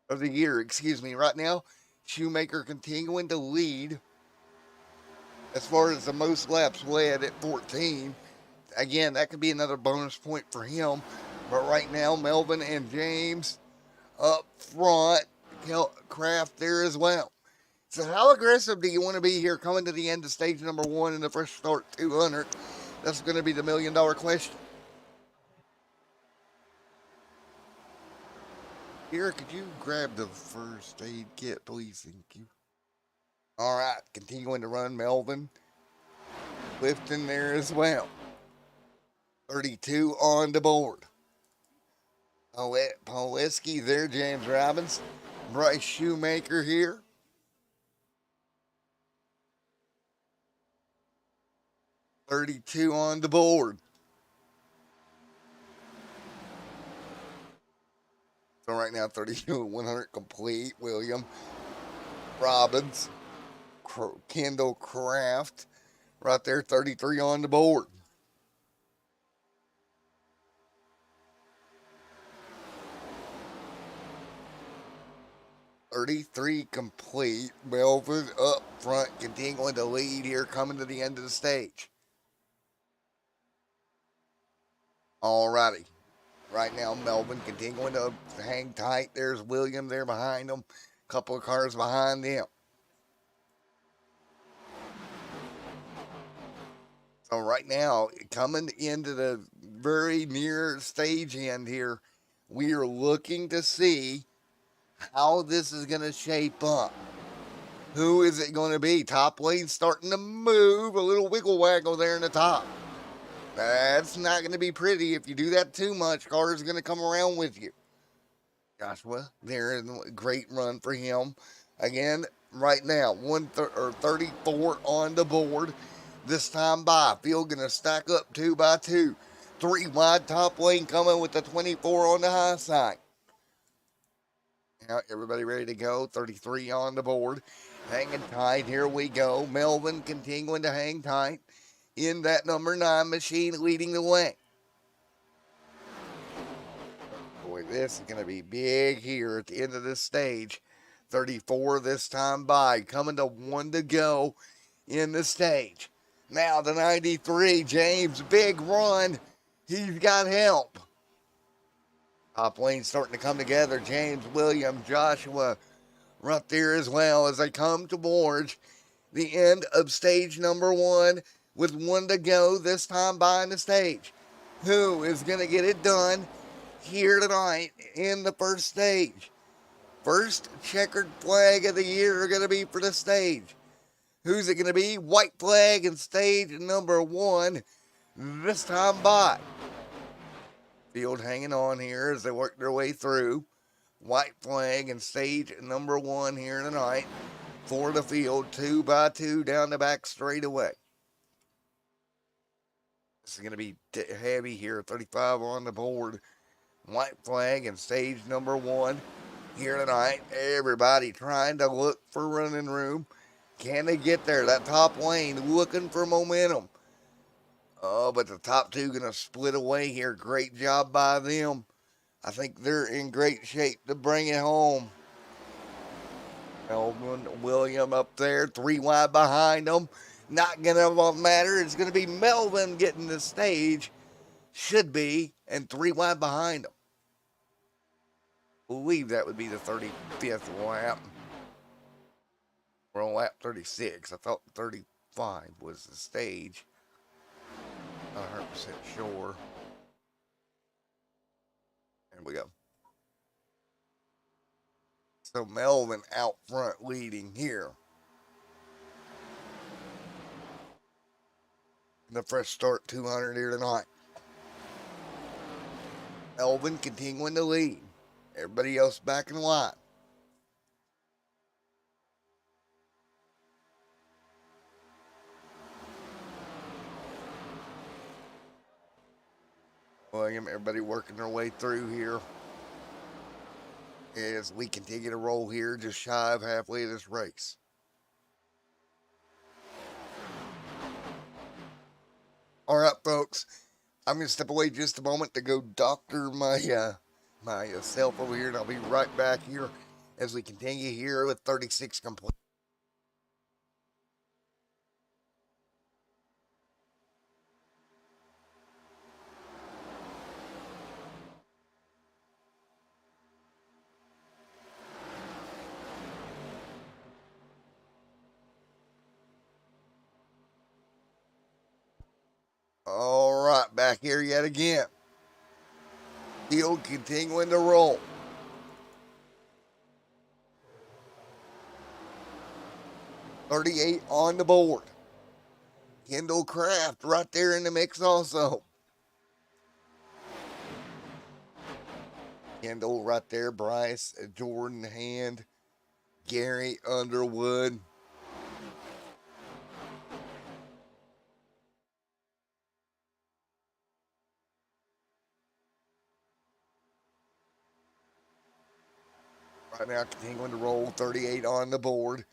Of the year, excuse me. Right now, Shoemaker continuing to lead as far as the most laps led at 14. again, that could be another bonus point for him. But right now, Melvin and James up front, Kraft there as well. So how aggressive do you want to be here coming to the end of stage number 1 in the Fresh Start 200? That's going to be the $1 million question. Here, could you grab the first aid kit, please? Thank you. All right, continuing to run, Melvin. Clifton there as well. 32 on the board. Poleski there, James Robbins. Bryce Shoemaker here. $32 on the board. So right now, 32 100 complete. William Robbins, Kendall Kraft, right there, 33 on the board. $33 complete. Melvin up front, continuing to lead here, coming to the end of the stage. Alrighty. Right now, Melvin continuing to hang tight. There's William there behind him. A couple of cars behind them. So right now, coming into the very near stage end here, we are looking to see how this is going to shape up. Who is it going to be? Top lane starting to move. A little wiggle waggle there in the top. That's not going to be pretty. If you do that too much, car's going to come around with you. Joshua, there is a great run for him. Again, right now, 34 on the board. This time by, field going to stack up 2 by 2. 3 wide, top lane coming with the 24 on the high side. Now, everybody ready to go. 33 on the board. Hanging tight. Here we go. Melvin continuing to hang tight in that number 9 machine, leading the way. Boy, this is going to be big here at the end of this stage. 34 this time by, coming to 1 to go in the stage. Now the 93, James, big run. He's got help. Top lane starting to come together. James, William, Joshua right there as well as they come towards the end of stage number 1 with 1 to go this time by in the stage. Who is going to get it done here tonight in the first stage? First checkered flag of the year are going to be for the stage. Who's it going to be? White flag in stage number 1 this time by. Field hanging on here as they work their way through. White flag in stage number 1 here tonight for the field. 2 by 2 down the back straightaway. This is going to be heavy here. 35 on the board. White flag in stage number 1 here tonight. Everybody trying to look for running room. Can they get there? That top lane looking for momentum. Oh, but the top 2 going to split away here. Great job by them. I think they're in great shape to bring it home. Melvin, William up there, 3 wide behind them. Not going to matter. It's going to be Melvin getting the stage. Should be. And 3 wide behind them. I believe that would be the 35th lap. We're on lap 36. I thought 35 was the stage. Not 100% sure. There we go. So Melvin out front leading here. The Fresh Start 200 here tonight. Melvin continuing to lead. Everybody else back in line. William, everybody working their way through here as we continue to roll here just shy of halfway of this race. All right, folks, I'm going to step away just a moment to go doctor myself over here, and I'll be right back here as we continue here with 36 complete. All right, back here yet again. Field continuing to roll. $38 on the board. Kendall Craft right there in the mix also. Kendall right there. Bryce, Jordan Hand, Gary Underwood. Right now continuing to roll. 38 on the board.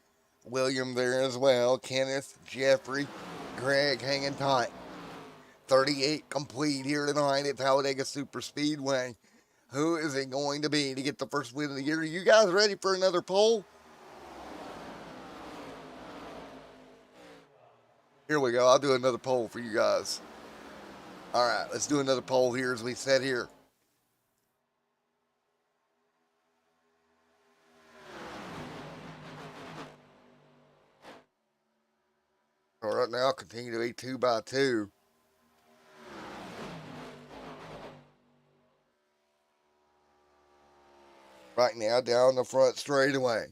William there as well. Kenneth, Jeffrey, Greg hanging tight. 38 complete here tonight at Talladega Superspeedway. Who is it going to be to get the first win of the year? Are you guys ready for another poll? Here we go. I'll do another poll for you guys. All right, let's do another poll here as we sit here. All right, now continue to be 2 by 2. Right now, down the front straightaway.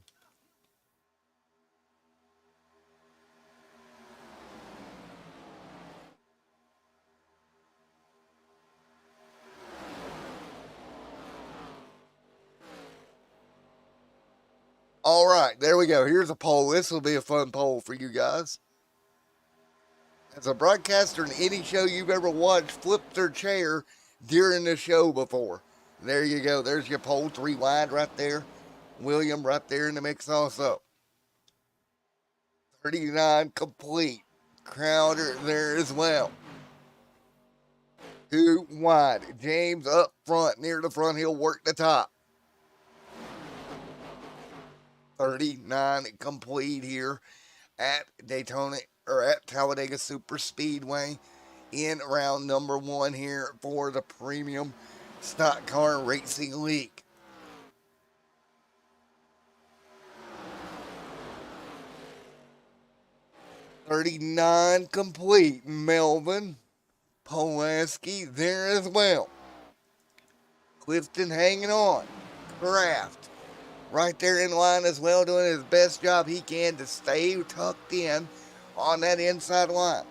All right, there we go. Here's a poll. This will be a fun poll for you guys. As a broadcaster in any show you've ever watched, flipped their chair during the show before. There you go. There's your poll. 3 wide right there. William right there in the mix also. 39 complete. Crowder there as well. 2 wide. James up front near the front. He'll work the top. 39 complete here at Daytona or at Talladega Superspeedway in round number 1 here for the Premium Stock Car Racing League. $39 complete. Melvin Pulaski there as well. Clifton hanging on. Kraft right there in line as well, doing his best job he can to stay tucked in on that inside line.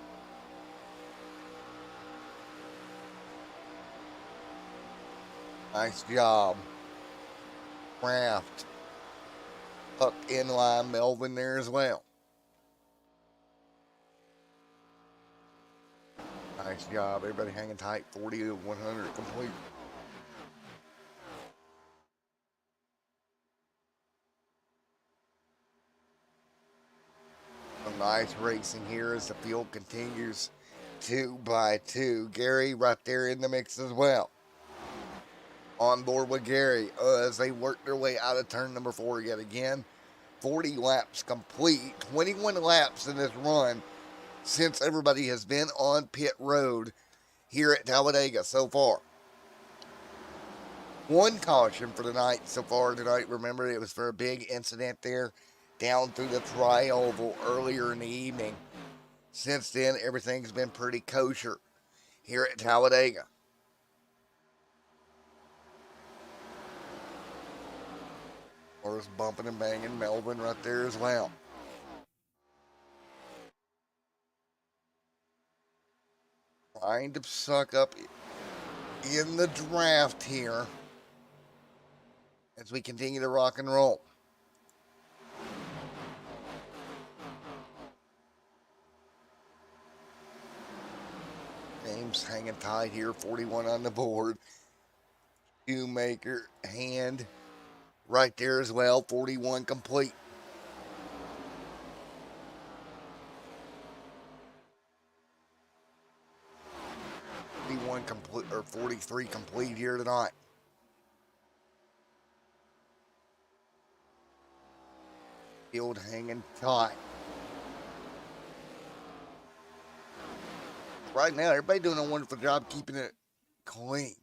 Nice job. Kraft tucked in line. Melvin there as well. Nice job. Everybody hanging tight. 40 to 100 complete. A nice racing here as the field continues 2 by 2. Gary right there in the mix as well. On board with Gary as they work their way out of turn number 4 yet again. 40 laps complete. 21 laps in this run since everybody has been on pit road here at Talladega so far. 1 caution for the night so far tonight. Remember, it was for a big incident there down through the tri-oval earlier in the evening. Since then, everything's been pretty kosher here at Talladega. Or is bumping and banging. Melvin right there as well. Trying to suck up in the draft here as we continue to rock and roll. James hanging tight here. 41 on the board. Shoemaker Hand right there as well. 41 complete. 41 complete or 43 complete here tonight. Field hanging tight. Right now, everybody doing a wonderful job keeping it clean.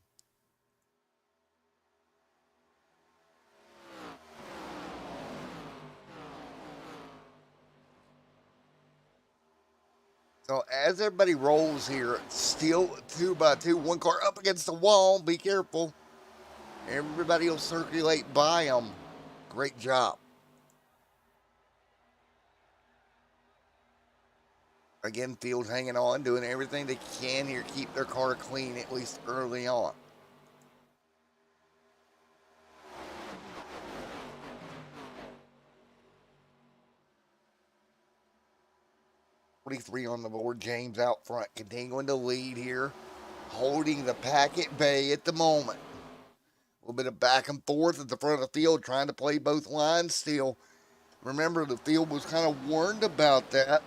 So as everybody rolls here, still 2 by 2, one car up against the wall. Be careful. Everybody will circulate by them. Great job. Again, Field hanging on, doing everything they can here, keep their car clean, at least early on. .43 on the board, James out front, continuing to lead here, holding the pack at bay at the moment. A little bit of back and forth at the front of the field, trying to play both lines still. Remember, the field was kind of warned about that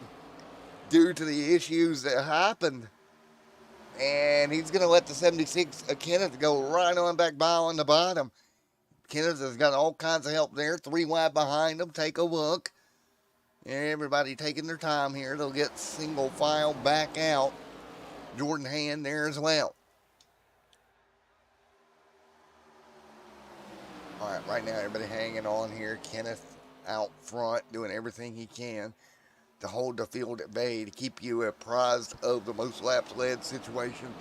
due to the issues that happened. And he's going to let the 76 Kenneth go right on back by on the bottom. Kenneth has got all kinds of help there. 3 wide behind him. Take a look. Everybody taking their time here. They'll get single file back out. Jordan Hand there as well. All right, right now everybody hanging on here. Kenneth out front doing everything he can to hold the field at bay, to keep you apprised of the most laps led situation.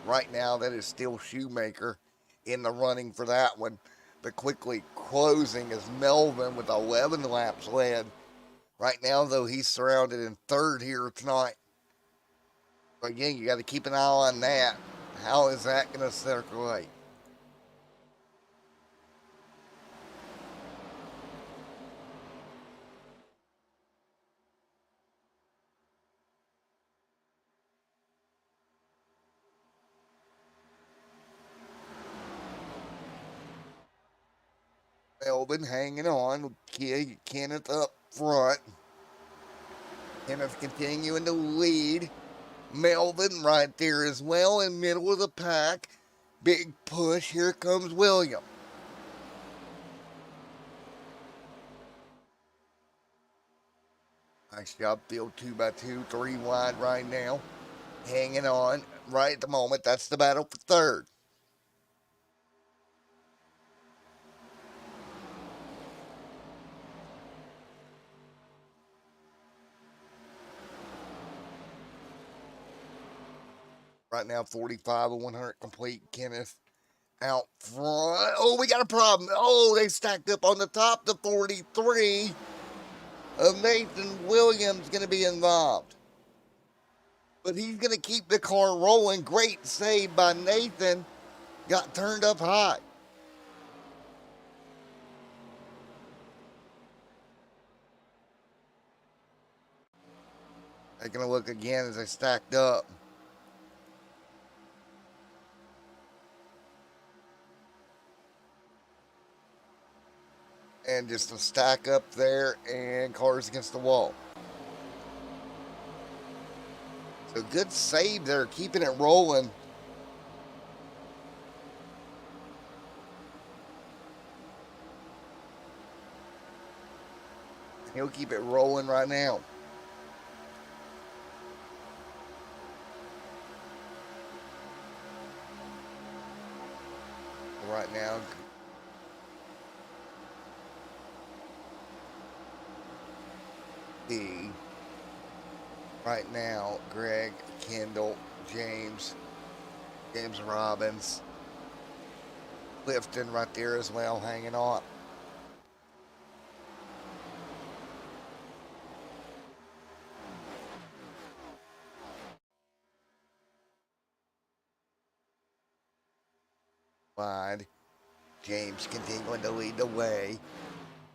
Right now, that is still Shoemaker in the running for that one. But quickly closing is Melvin with 11 laps led. Right now, though, he's surrounded in third here tonight. But again, you got to keep an eye on that. How is that going to circulate? Melvin hanging on. Kenneth up front. Kenneth continuing to lead. Melvin right there as well in middle of the pack. Big push. Here comes William. Nice job, field 2 by 2, 3 wide right now. Hanging on right at the moment. That's the battle for third. Right now, 45 of 100 complete. Kenneth out front. Oh, we got a problem. Oh, they stacked up on the top. The 43 of Nathan Williams going to be involved. But he's going to keep the car rolling. Great save by Nathan. Got turned up high. Taking a look again as they stacked up. And just a stack up there and cars against the wall. So good save there, keeping it rolling. He'll keep it rolling right now. Right now, right now, Greg, Kendall, James Robbins, Clifton right there as well, hanging on. Wide. James continuing to lead the way,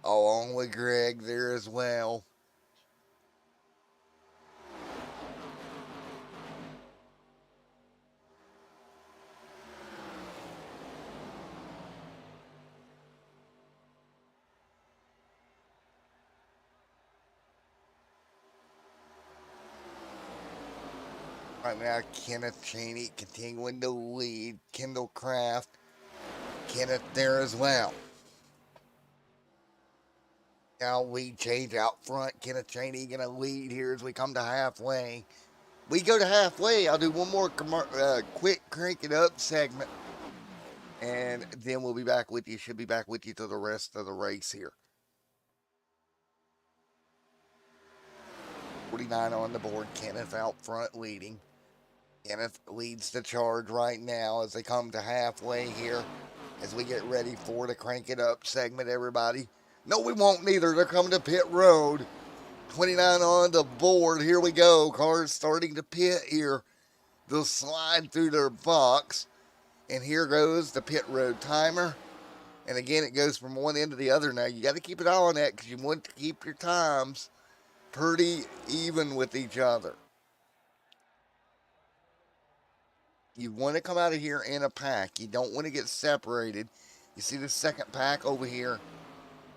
along with Greg there as well. Right now, Kenneth Cheney continuing to lead. Kendall Craft, Kenneth there as well. Now lead change out front. Kenneth Cheney going to lead here as we come to halfway. We go to halfway. I'll do one more quick crank it up segment. And then we'll be back with you. Should be back with you to the rest of the race here. 49 on the board. Kenneth out front leading. Kenneth leads the charge right now as they come to halfway here. As we get ready for the crank it up segment, everybody. No, we won't neither. They're coming to pit road. 29 on the board. Here we go. Cars starting to pit here. They'll slide through their box. And here goes the pit road timer. And again, it goes from one end to the other. Now, you got to keep an eye on that because you want to keep your times pretty even with each other. You want to come out of here in a pack. You don't want to get separated. You see the second pack over here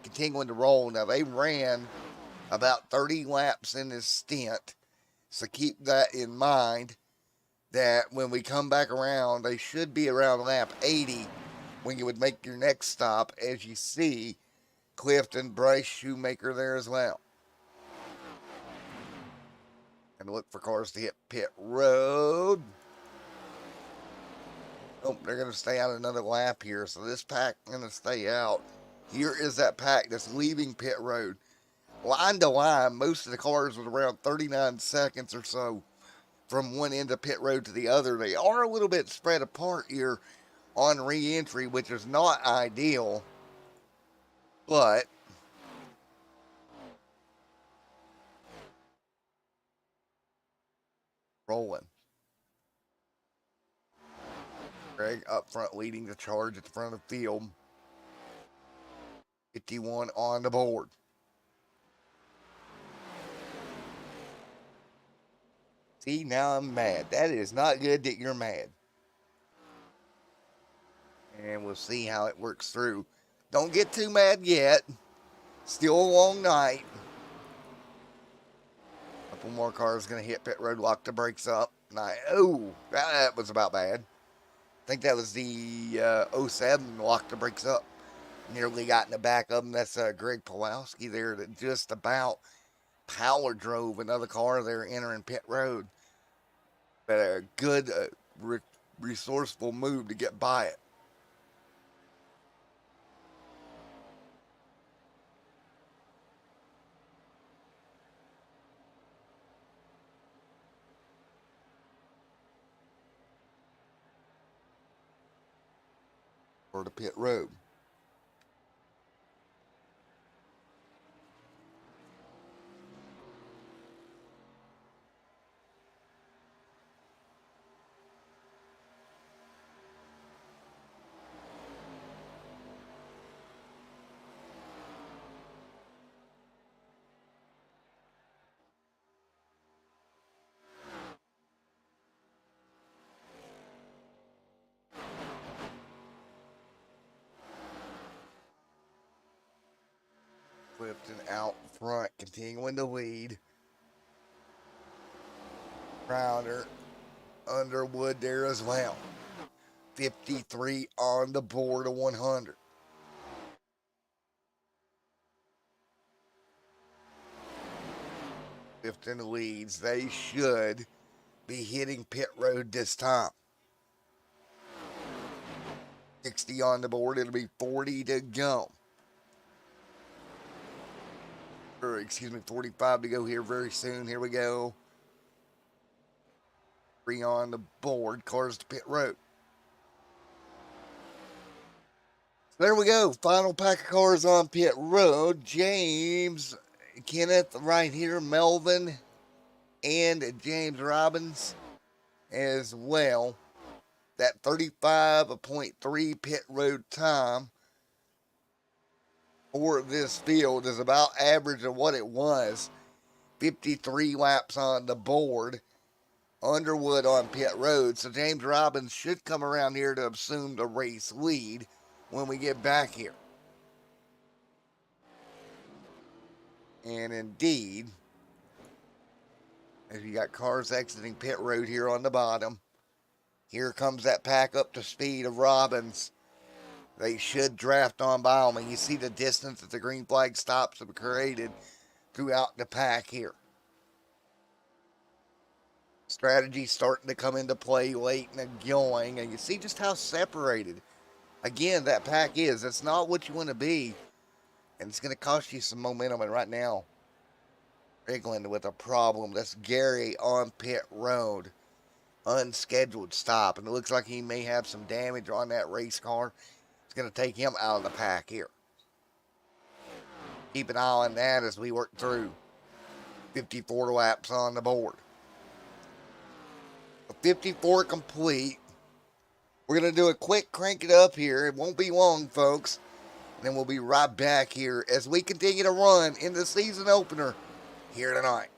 continuing to roll. Now, they ran about 30 laps in this stint. So keep that in mind that when we come back around, they should be around lap 80 when you would make your next stop, as you see Clifton, Bryce Shoemaker there as well. And look for cars to hit pit road. Oh, they're going to stay out another lap here. So this pack is going to stay out. Here is that pack that's leaving pit road. Line to line, most of the cars was around 39 seconds or so from one end of pit road to the other. They are a little bit spread apart here on re-entry, which is not ideal, but rolling. Greg up front leading the charge at the front of the field. 51 on the board. See, now I'm mad. That is not good that you're mad. And we'll see how it works through. Don't get too mad yet. Still a long night. A couple more cars going to hit pit road, lock the brakes up. Oh, that was about bad. I think that was the 07 locked the brakes up. Nearly got in the back of them. That's Greg Pawlowski there that just about power drove another car there entering pit road. But a good, resourceful move to get by it. For the pit road. Clifton out front, continuing to lead. Crowder, Underwood there as well. 53 on the board of 100. Clifton leads. They should be hitting pit road this time. 60 on the board. It'll be 40 to go. Or, excuse me, 45 to go here very soon. Here we go. 3 on the board. Cars to pit road. There we go. Final pack of cars on pit road. James, Kenneth right here, Melvin, and James Robbins as well. That 35.3 pit road time for this field is about average of what it was. 53 laps on the board. Underwood on pit road. So James Robbins should come around here to assume the race lead when we get back here. And indeed, as you got cars exiting pit road here on the bottom, here comes that pack up to speed of Robbins. They should draft on by them. And you see the distance that the green flag stops have created throughout the pack here. Strategy starting to come into play late in the going. And you see just how separated, again, that pack is. It's not what you want to be. And it's going to cost you some momentum. And right now, England with a problem. That's Gary on pit road. Unscheduled stop. And it looks like he may have some damage on that race car. It's going to take him out of the pack here. Keep an eye on that as we work through 54 laps on the board. 54 complete. We're going to do a quick crank it up here. It won't be long, folks. And then we'll be right back here as we continue to run in the season opener here tonight.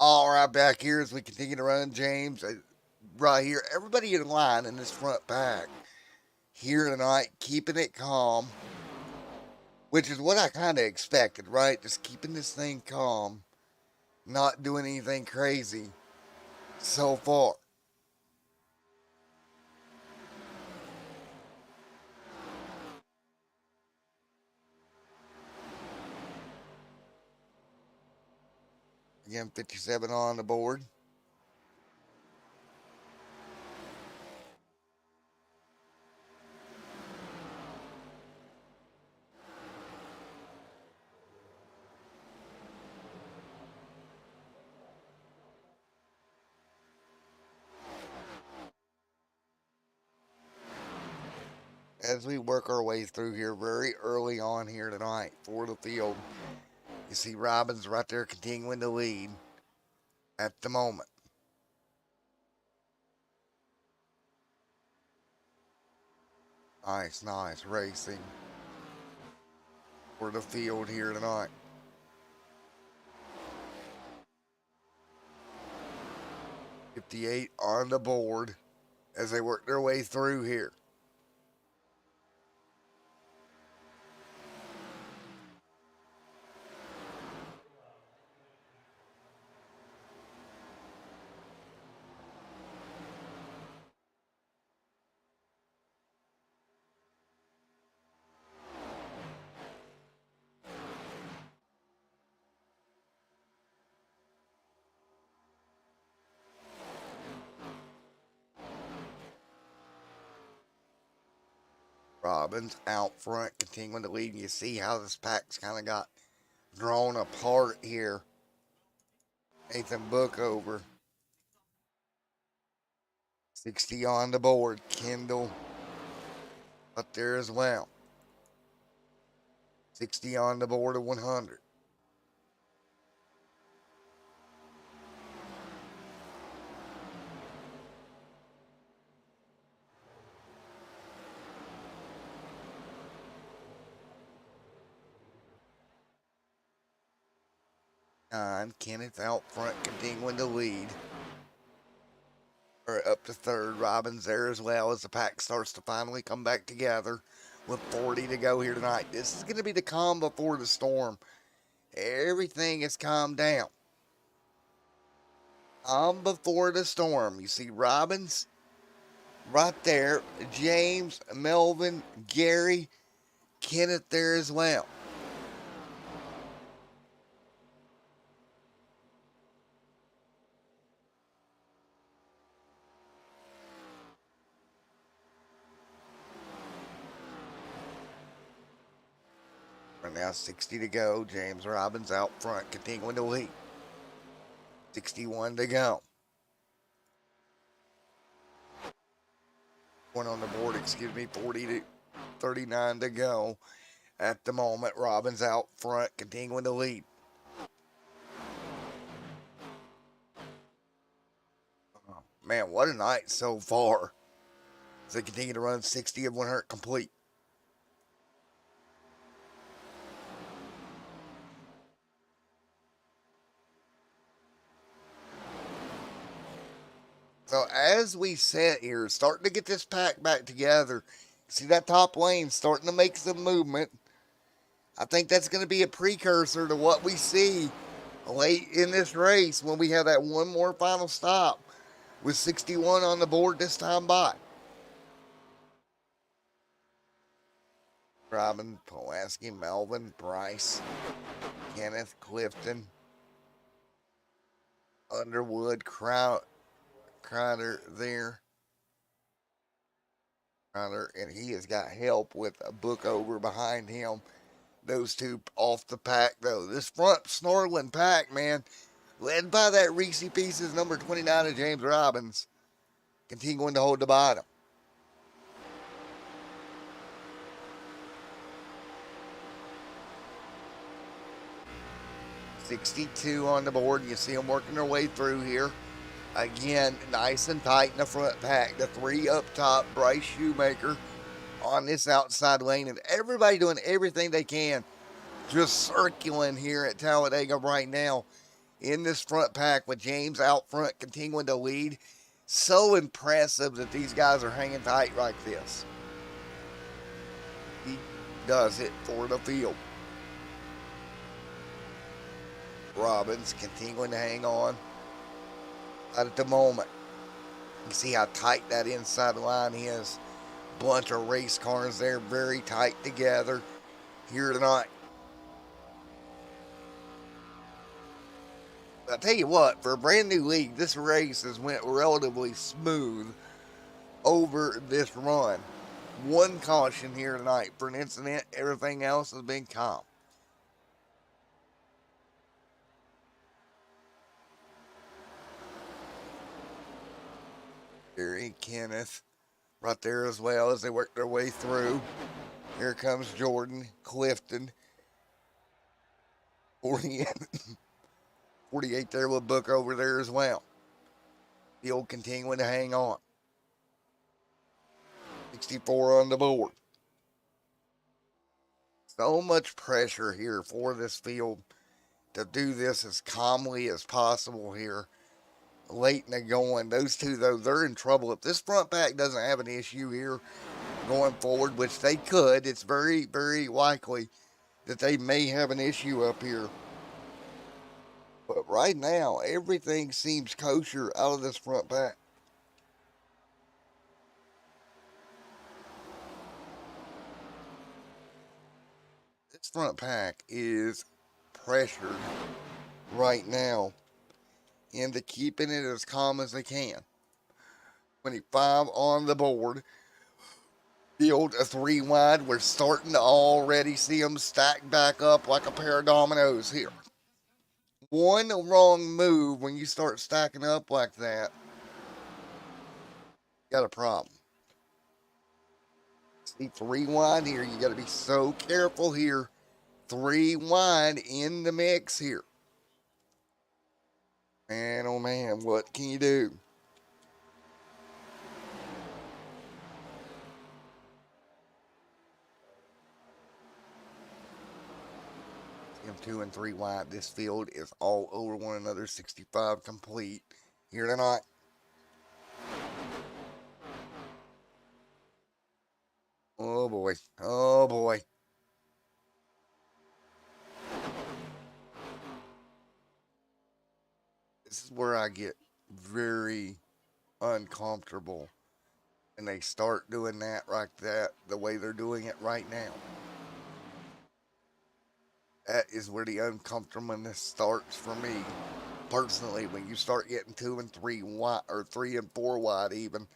All right, back here as we continue to run, James. Right here, everybody in line in this front pack here tonight, keeping it calm, which is what I kind of expected, right? Just keeping this thing calm, not doing anything crazy so far. Again, 57 on the board. As we work our way through here very early on here tonight for the field, you see Robbins right there continuing to lead at the moment. Nice racing for the field here tonight. .58 on the board as they work their way through here. Robbins out front, continuing to lead. And you see how this pack's kind of got drawn apart here. Nathan Bookover. 60 on the board. Kendall up there as well. 60 on the board of 100. Kenneth out front, continuing to lead. Or up to third. Robbins there as well as the pack starts to finally come back together with 40 to go here tonight. This is going to be the calm before the storm. Everything has calmed down. calm before the storm. You see Robbins right there, James, Melvin, Gary, Kenneth there as well. Right now, 60 to go. James Robbins out front, continuing to lead. 61 to go. One on the board, 40 to 39 to go. At the moment, Robbins out front, continuing to lead. Oh, man, what a night so far. They continue to run 60 of 100 complete. So as we sit here, starting to get this pack back together, see that top lane starting to make some movement. I think that's going to be a precursor to what we see late in this race when we have that one more final stop with 61 on the board this time by. Robin, Pulaski, Melvin, Bryce, Kenneth, Clifton, Underwood, Crowder there. Crowder, and he has got help with a book over behind him. Those two off the pack, though. This front snorkeling pack, man, led by that Reese Pieces number 29 of James Robbins, continuing to hold the bottom. $62 on the board. You see them working their way through here. Again, nice and tight in the front pack. The three up top, Bryce Shoemaker on this outside lane, and everybody doing everything they can, just circling here at Talladega right now in this front pack with James out front continuing to lead. So impressive that these guys are hanging tight like this. He does it for the field. Robbins continuing to hang on at the moment. You see how tight that inside line is. Bunch of race cars there, very tight together here tonight. I tell you what, for a brand new league, this race has went relatively smooth over this run. One caution here tonight for an incident. Everything else has been calm. Gary, Kenneth, right there as well as they work their way through. Here comes Jordan, Clifton. 48 there with Book over there as well. Field continuing to hang on. 64 on the board. So much pressure here for this field to do this as calmly as possible here. Late in the going. Those two, though, they're in trouble. If this front pack doesn't have an issue here going forward, which they could, it's very, very likely that they may have an issue up here. But right now, everything seems kosher out of this front pack. This front pack is pressured right now into keeping it as calm as they can. 25 on the board. Field a 3 wide. We're starting to already see them stack back up like a pair of dominoes here. One wrong move when you start stacking up like that, you got a problem. See, 3 wide here. You got to be so careful here. 3 wide in the mix here. Man, oh man, what can you do? See, 2 and 3 wide. This field is all over one another. 65 complete here tonight. Oh boy. Oh boy. This is where I get very uncomfortable. And they start doing that like that, the way they're doing it right now. That is where the uncomfortableness starts for me. Personally, when you start getting 2 and 3 wide, or 3 and 4 wide even,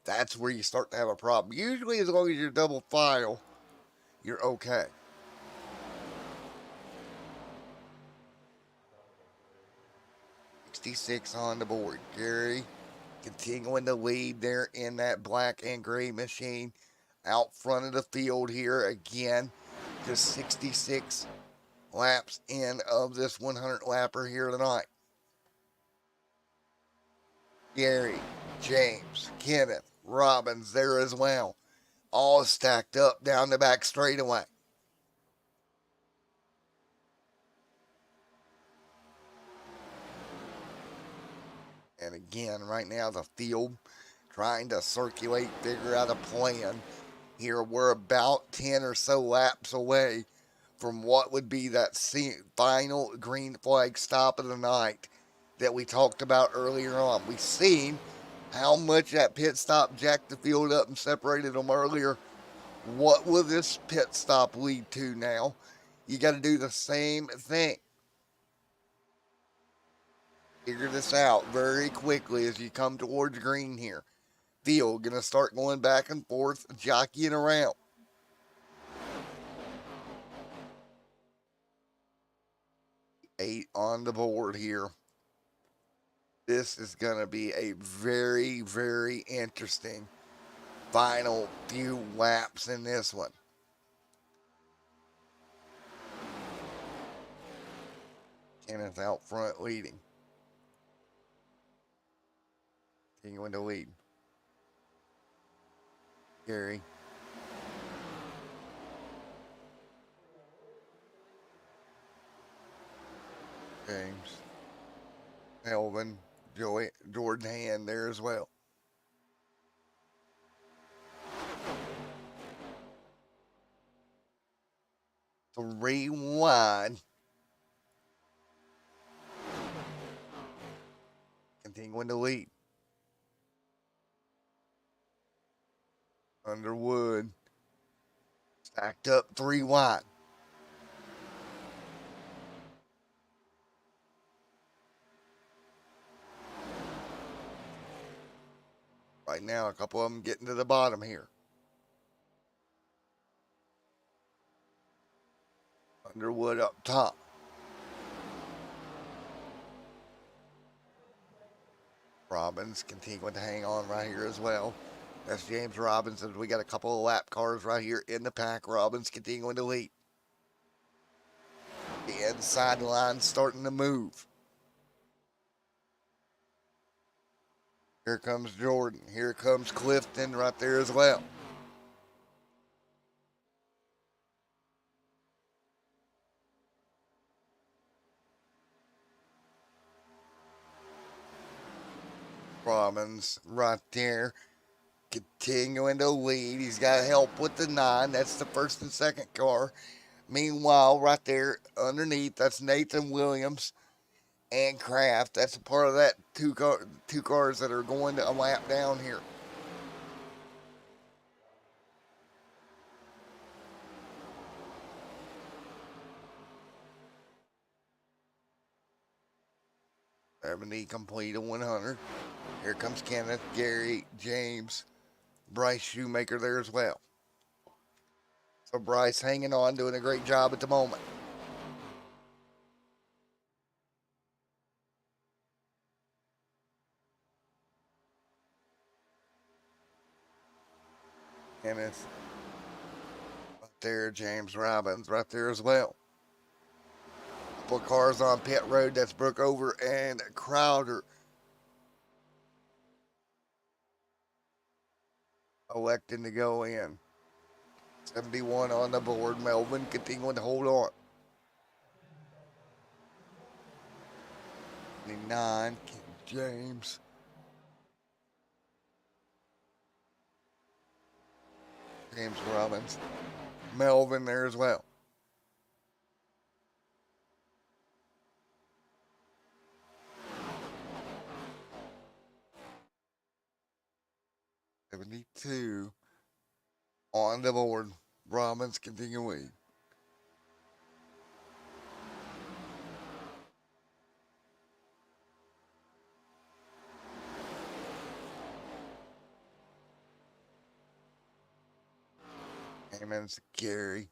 that's where you start to have a problem. Usually, as long as you're double file, you're okay. '66 on the board. Gary continuing to lead there in that black and gray machine out front of the field here again. Just 66 laps in of this 100 lapper here tonight. Gary, James, Kenneth, Robbins there as well. All stacked up down the back straightaway. And again, right now, the field trying to circulate, figure out a plan. Here, we're about 10 or so laps away from what would be that final green flag stop of the night that we talked about earlier on. We've seen how much that pit stop jacked the field up and separated them earlier. What will this pit stop lead to now? You got to do the same thing. Figure this out very quickly as you come towards green here. Field going to start going back and forth, jockeying around. Eight on the board here. This is going to be a very, very interesting final few laps in this one. Kenneth out front leading. Continuing to lead. Gary. James. Melvin. Jordan Hand there as well. Three wide. Continuing to lead. Underwood. Stacked up 3 wide. Right now, a couple of them getting to the bottom here. Underwood up top. Robbins continuing to hang on right here as well. That's James Robbins. We got a couple of lap cars right here in the pack. Robbins continuing to lead. The inside line starting to move. Here comes Jordan. Here comes Clifton right there as well. Robbins right there. Continuing to lead. He's got help with the 9. That's the first and second car. Meanwhile, right there underneath, that's Nathan Williams and Kraft. That's a part of that two cars that are going to a lap down here. Ebony complete a 100. Here comes Kenneth, Gary, James, Bryce Shoemaker there as well. So Bryce hanging on, doing a great job at the moment. Kenneth right there, James Robbins right there as well. Couple of cars on pit road. That's Brookover and Crowder. Electing to go in. 71 on the board. Melvin continuing to hold on. 9, James. James Robbins. Melvin there as well. 2 on the board. Robbins continuing. Hammond's Gary.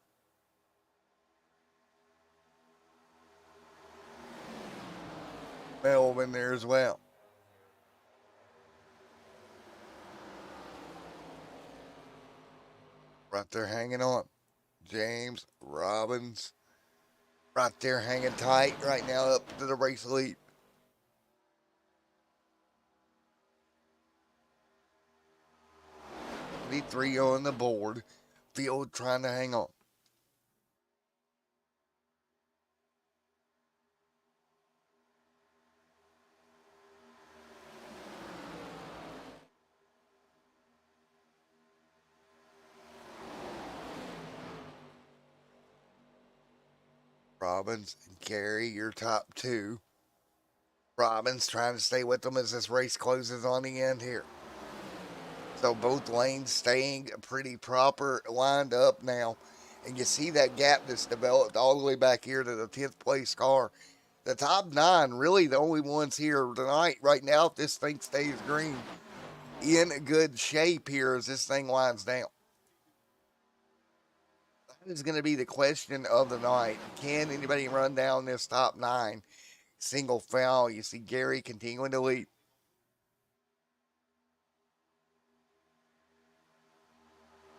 Melvin there as well. Right there hanging on. James Robbins. Right there hanging tight right now up to the race lead. Three on the board. Field trying to hang on. Robbins and Gary, your top 2. Robbins trying to stay with them as this race closes on the end here. So both lanes staying pretty proper, lined up now. And you see that gap that's developed all the way back here to the 10th place car. The top 9 really the only ones here tonight right now, if this thing stays green, in good shape here as this thing winds down. That is going to be the question of the night. Can anybody run down this top 9 single foul? You see Gary continuing to lead.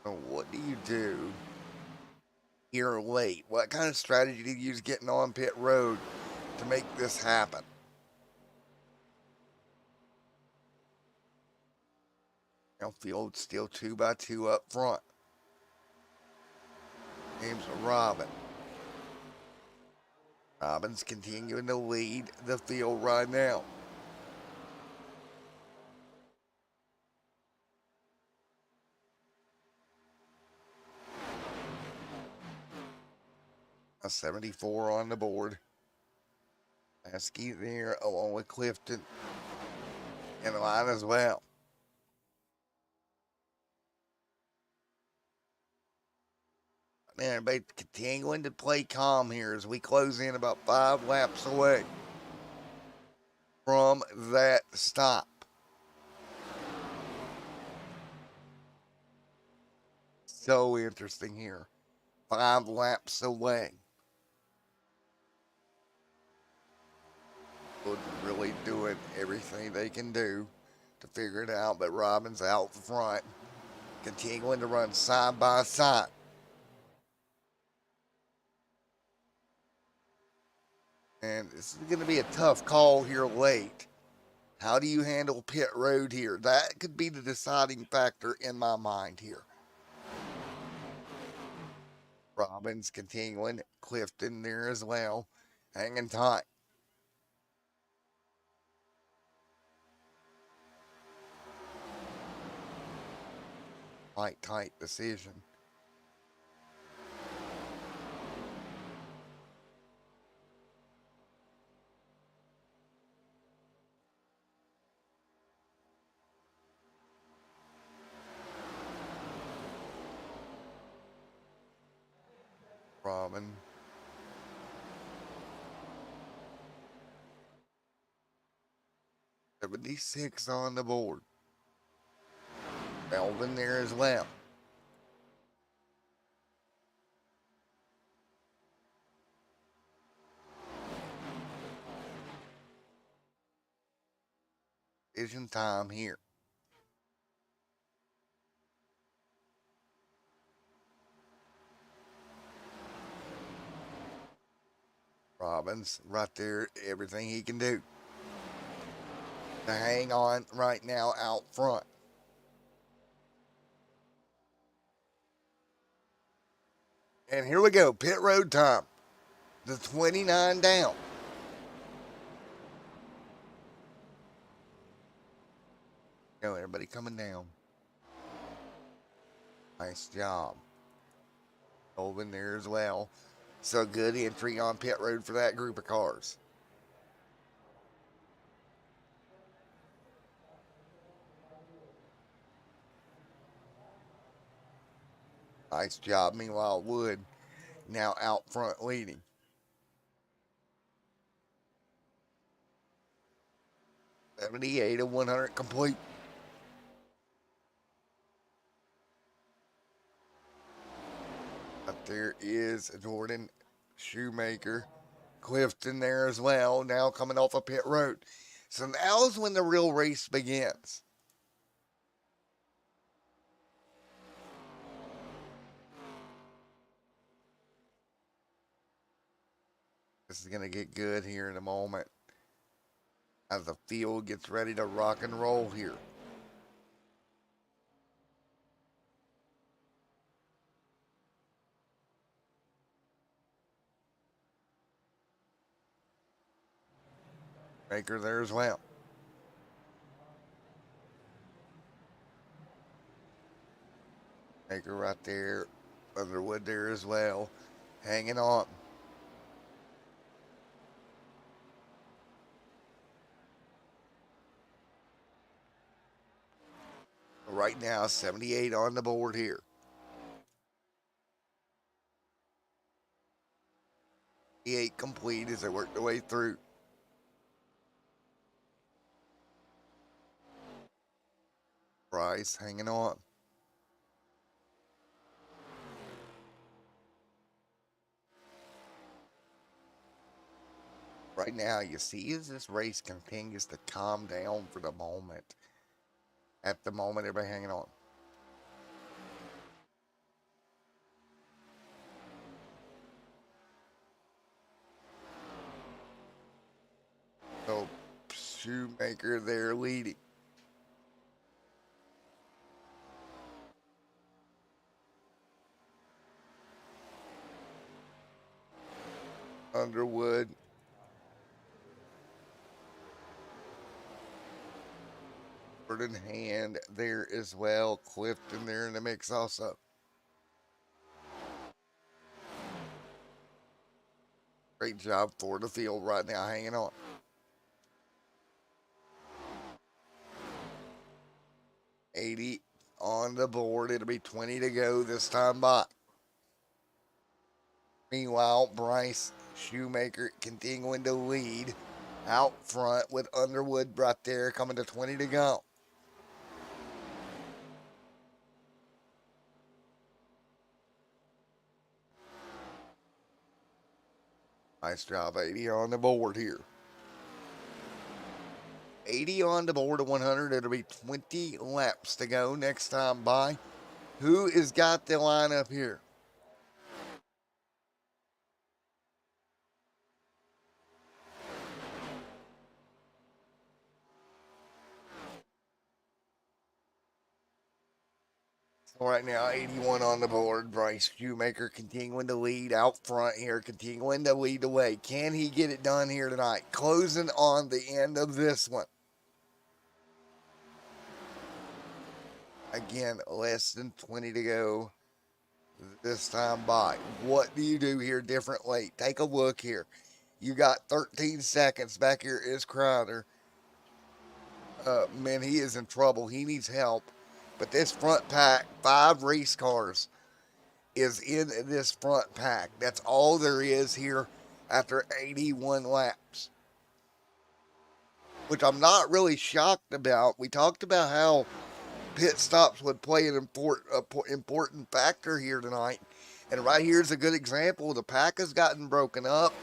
So what do you do here late? What kind of strategy do you use getting on pit road to make this happen? Now Field still 2x2 up front. James Robbins. Robbins continuing to lead the field right now. A 74 on the board. Lasky there along with Clifton in the line as well. Everybody continuing to play calm here as we close in about 5 laps away from that stop. So interesting here. 5 laps away. Really doing everything they can do to figure it out, but Robbins out front, continuing to run side by side. And this is going to be a tough call here late. How do you handle pit road here? That could be the deciding factor in my mind here. Robbins continuing, Clifton there as well, hanging tight. Tight decision. Robin. $76 on the board. Melvin there as well. Vision time here. Robbins right there, everything he can do to hang on right now out front. And here we go, pit road time. The 29 down. Go, everybody coming down. Nice job. Over there as well. So good entry on pit road for that group of cars. Nice job. Meanwhile, Wood now out front leading. $78 of 100 complete. Up there is Jordan Shoemaker. Clifton there as well, now coming off a pit road. So now is when the real race begins. This is going to get good here in a moment as the field gets ready to rock and roll here. Baker there as well. Baker right there. Underwood there as well. Hanging on. Right now, 78 on the board here. Eight complete as they work their way through. Bryce hanging on. Right now, you see as this race continues to calm down for the moment. At the moment, everybody hanging on. So, Shoemaker there leading. Underwood. In hand there as well. Clifton there in the mix also. Great job for the field right now, hanging on. $80 on the board. It'll be 20 to go this time by. Meanwhile, Bryce Shoemaker continuing to lead out front with Underwood right there coming to 20 to go. Nice job, 80 on the board here. 80 on the board of 100. It'll be 20 laps to go next time by. Who has got the lineup here? Right now, 81 on the board. Bryce Shoemaker continuing to lead out front here, continuing to lead the way. Can he get it done here tonight? Closing on the end of this one. Again, less than 20 to go this time by. What do you do here differently? Take a look here. You got 13 seconds. Back here is Crowder. Man, he is in trouble. He needs help. But this front pack, 5 race cars, is in this front pack. That's all there is here after 81 laps. Which I'm not really shocked about. We talked about how pit stops would play an important factor here tonight. And right here is a good example. The pack has gotten broken up.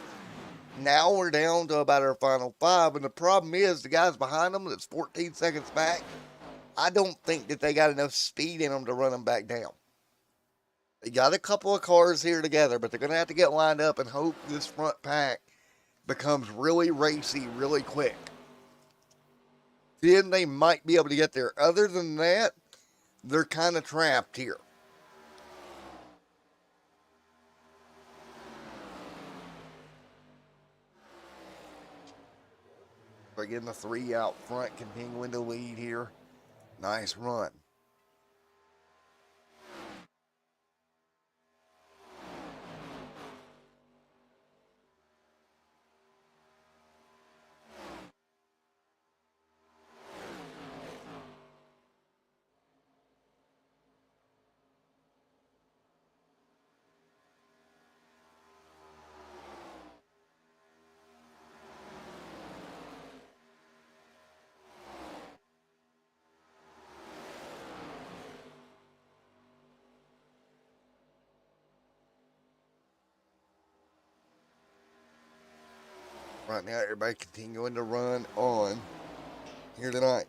Now we're down to about our final 5. And the problem is the guys behind them that's 14 seconds back, I don't think that they got enough speed in them to run them back down. They got a couple of cars here together, but they're going to have to get lined up and hope this front pack becomes really racy really quick. Then they might be able to get there. Other than that, they're kind of trapped here. Again, the 3 out front continuing to lead here. Nice run. Right now, everybody continuing to run on here tonight.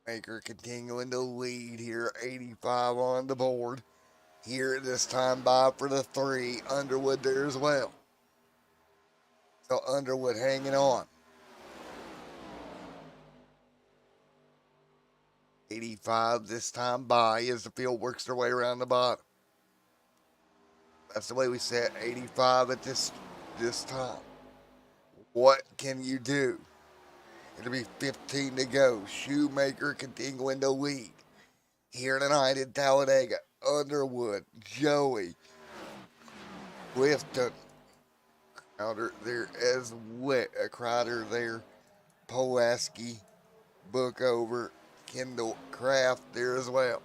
Maker continuing to lead here, 85 on the board. Here this time by for the 3. Underwood there as well. So Underwood hanging on. 85 this time by as the field works their way around the bottom. That's the way we set 85 at this time. What can you do? It'll be 15 to go. Shoemaker continuing to lead. Here tonight in Talladega, Underwood, Joey, Clifton, Crowder there as wet. Crowder there, Pulaski, Bookover, Kendall, Kraft there as well.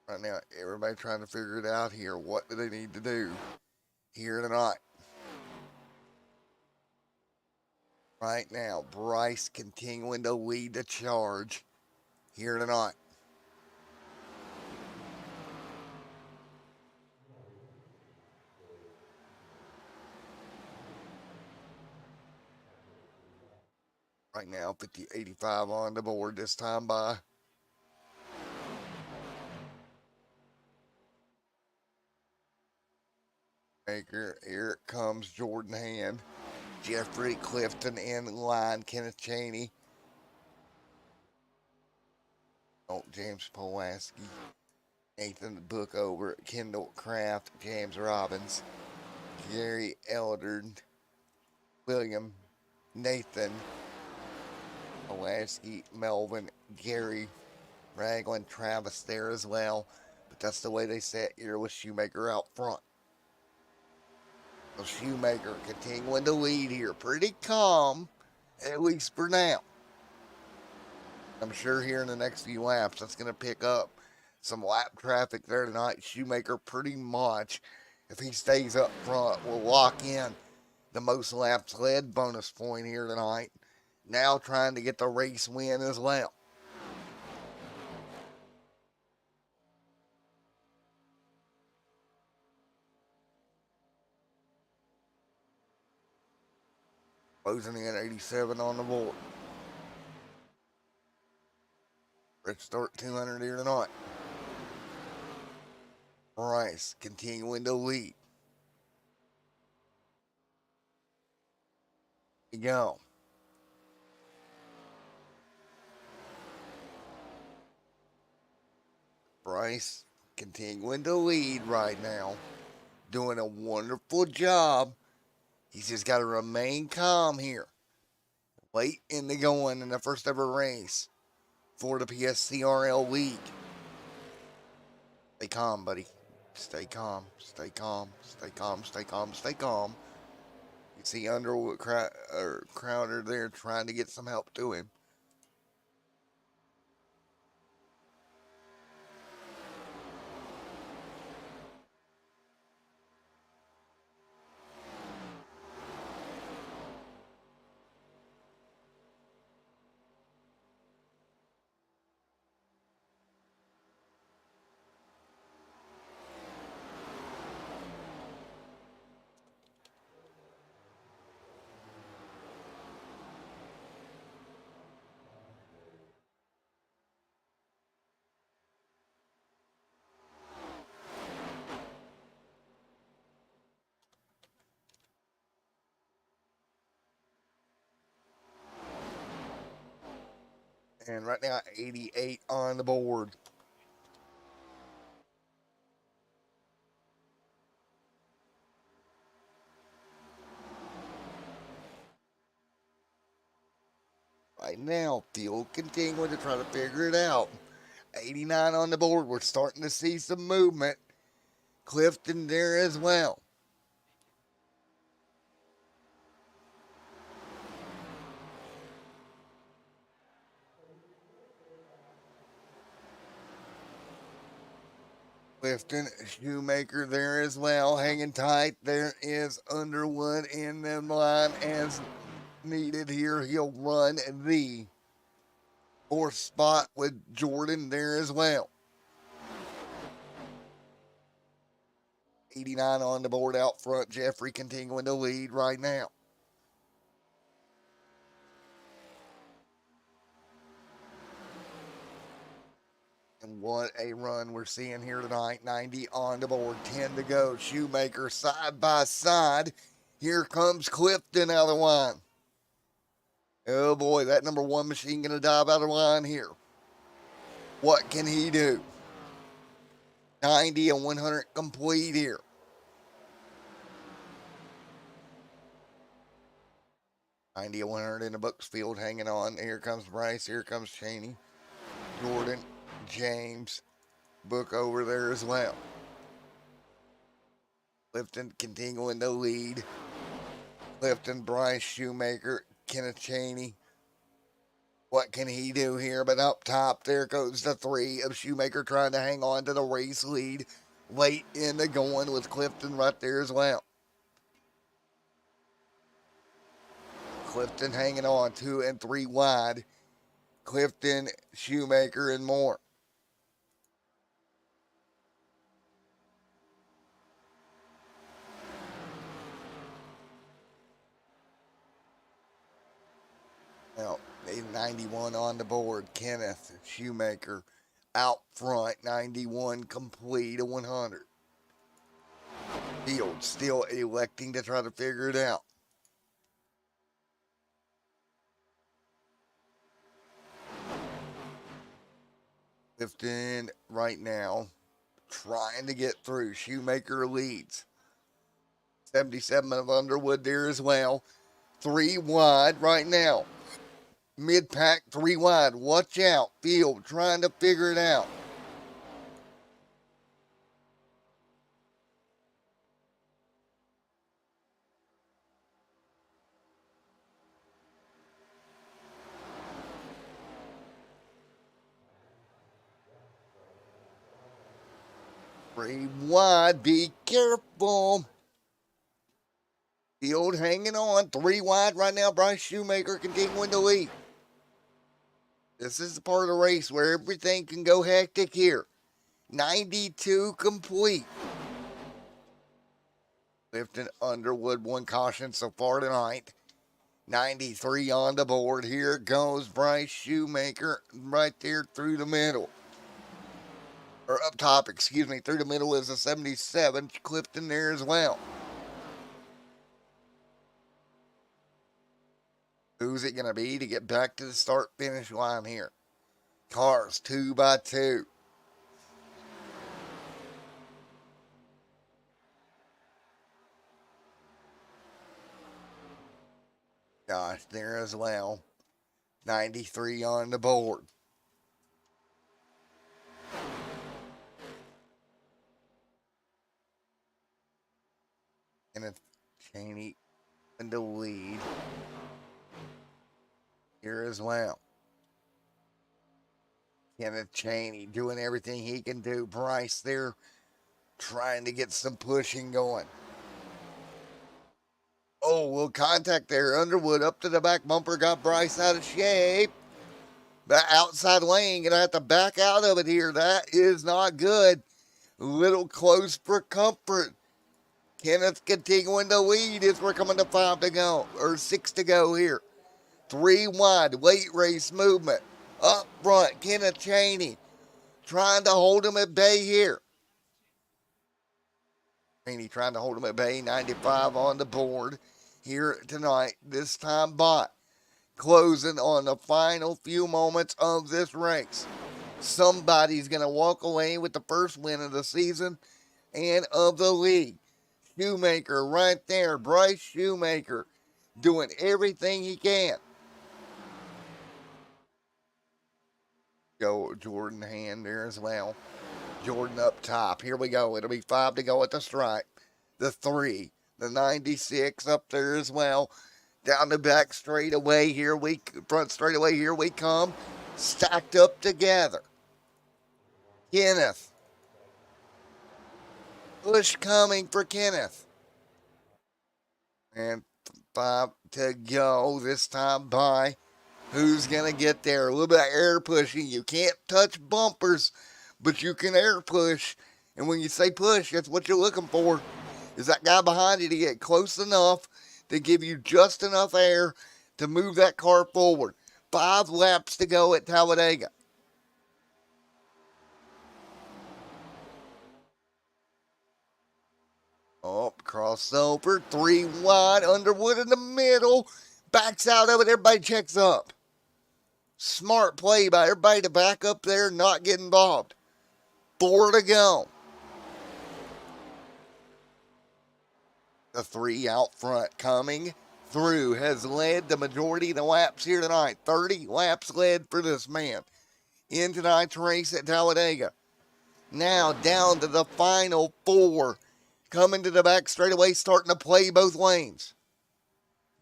Right now, everybody trying to figure it out here. What do they need to do here tonight? Right now, Bryce continuing to lead the charge here tonight. Right now, 85 on the board this time by. Maker, here it comes Jordan Hand. Jeffrey Clifton in line. Kenneth Cheney. Oh, James Pulaski. Nathan Bookover. Kendall Kraft. James Robbins. Gary Eldred. William. Nathan. Pulaski. Melvin. Gary. Ragland. Travis there as well. But that's the way they set here with Shoemaker out front. Shoemaker continuing to lead here. Pretty calm, at least for now. I'm sure here in the next few laps, that's going to pick up some lap traffic there tonight. Shoemaker pretty much, if he stays up front, will lock in the most laps led bonus point here tonight. Now trying to get the race win as well. Closing in 87 on the board. Let's start 200 here tonight. Bryce continuing to lead. Here we go. Bryce continuing to lead right now. Doing a wonderful job. He's just got to remain calm here. Late in the going in the first ever race for the PSCRL League. Stay calm, buddy. Stay calm. Stay calm. Stay calm. Stay calm. Stay calm. You see Underwood Crowder there trying to get some help to him. And right now, 88 on the board. Right now, field continuing to try to figure it out. 89 on the board. We're starting to see some movement. Clifton there as well. Clifton Shoemaker there as well, hanging tight. There is Underwood in the line as needed here. He'll run the fourth spot with Jordan there as well. 89 on the board out front. Jeffrey continuing to lead right now. And what a run we're seeing here tonight. 90 on the board, 10 to go. Shoemaker side by side. Here comes Clifton out of the line. Oh boy, that number one machine going to dive out of line here. What can he do? 90 and 100 complete here. And 100 in the books field hanging on. Here comes Bryce. Here comes Cheney. Jordan, James, Book over there as well. Clifton continuing to lead. Clifton, Bryce, Shoemaker, Kenneth Cheney. What can he do here? But up top, there goes the three of Shoemaker trying to hang on to the race lead. Late in the going with Clifton right there as well. Clifton hanging on 2 and 3 wide. Clifton, Shoemaker, and more. Now, 91 on the board. Kenneth Shoemaker out front. 91 complete to 100. Field still electing to try to figure it out. Clifton right now trying to get through. Shoemaker leads. 77 of Underwood there as well. 3 wide right now. Mid-pack 3 wide. Watch out. Field trying to figure it out. Three wide, be careful. Field hanging on, 3 wide right now. Bryce Shoemaker continuing to lead. This is the part of the race where everything can go hectic here. 92 complete. Clifton Underwood, 1 caution so far tonight. 93 on the board. Here goes Bryce Shoemaker right there through the middle. Or up top, excuse me, through the middle is a 77. Clifton there as well. Who's it going to be to get back to the start-finish line here? Cars 2 by 2. Josh there as well. 93 on the board. Kenneth Cheney in the lead here as well. Kenneth Cheney doing everything he can do. Bryce there trying to get some pushing going. Oh, we'll contact there. Underwood up to the back bumper. Got Bryce out of shape. The outside lane. Gonna have to back out of it here. That is not good. A little close for comfort. Kenneth continuing to lead as we're coming to 5 to go, or 6 to go here. 3 wide, late race movement. Up front, Kenneth Cheney trying to hold him at bay here. Cheney trying to hold him at bay, 95 on the board here tonight. This time by closing on the final few moments of this race. Somebody's going to walk away with the first win of the season and of the league. Shoemaker right there. Bryce Shoemaker doing everything he can. Go Jordan Hand there as well. Jordan up top. Here we go. It'll be 5 to go at the stripe. The 3. The 96 up there as well. Down the back straightaway here. Front straightaway here we come. Stacked up together. Kenneth. push coming for Kenneth. And 5 to go this time by. Who's going to get there? A little bit of air pushing. You can't touch bumpers, but you can air push. And when you say push, that's what you're looking for. Is that guy behind you to get close enough to give you just enough air to move that car forward. 5 laps to go at Talladega. Oh, crossover, 3 wide, Underwood in the middle, backs out of it, everybody checks up. Smart play by everybody to back up there, not get involved. 4 to go. The 3 out front coming through has led the majority of the laps here tonight. 30 laps led for this man in tonight's race at Talladega. Now down to the final 4. Coming to the back straightaway, starting to play both lanes.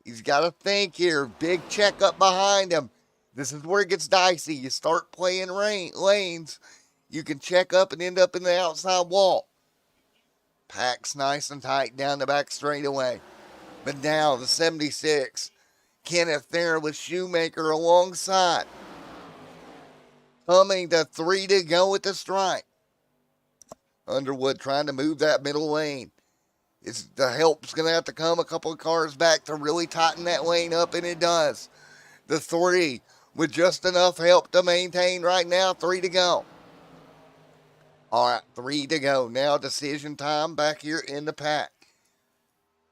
He's got to think here. Big check up behind him. This is where it gets dicey. You start playing lanes, you can check up and end up in the outside wall. Packs nice and tight down the back straightaway. But now the 76. Kenneth there with Shoemaker alongside. Coming to 3 to go at the stripe. Underwood trying to move that middle lane. The help's going to have to come a couple of cars back to really tighten that lane up, and it does. The 3 with just enough help to maintain right now. 3 to go. All right, 3 to go. Now decision time back here in the pack.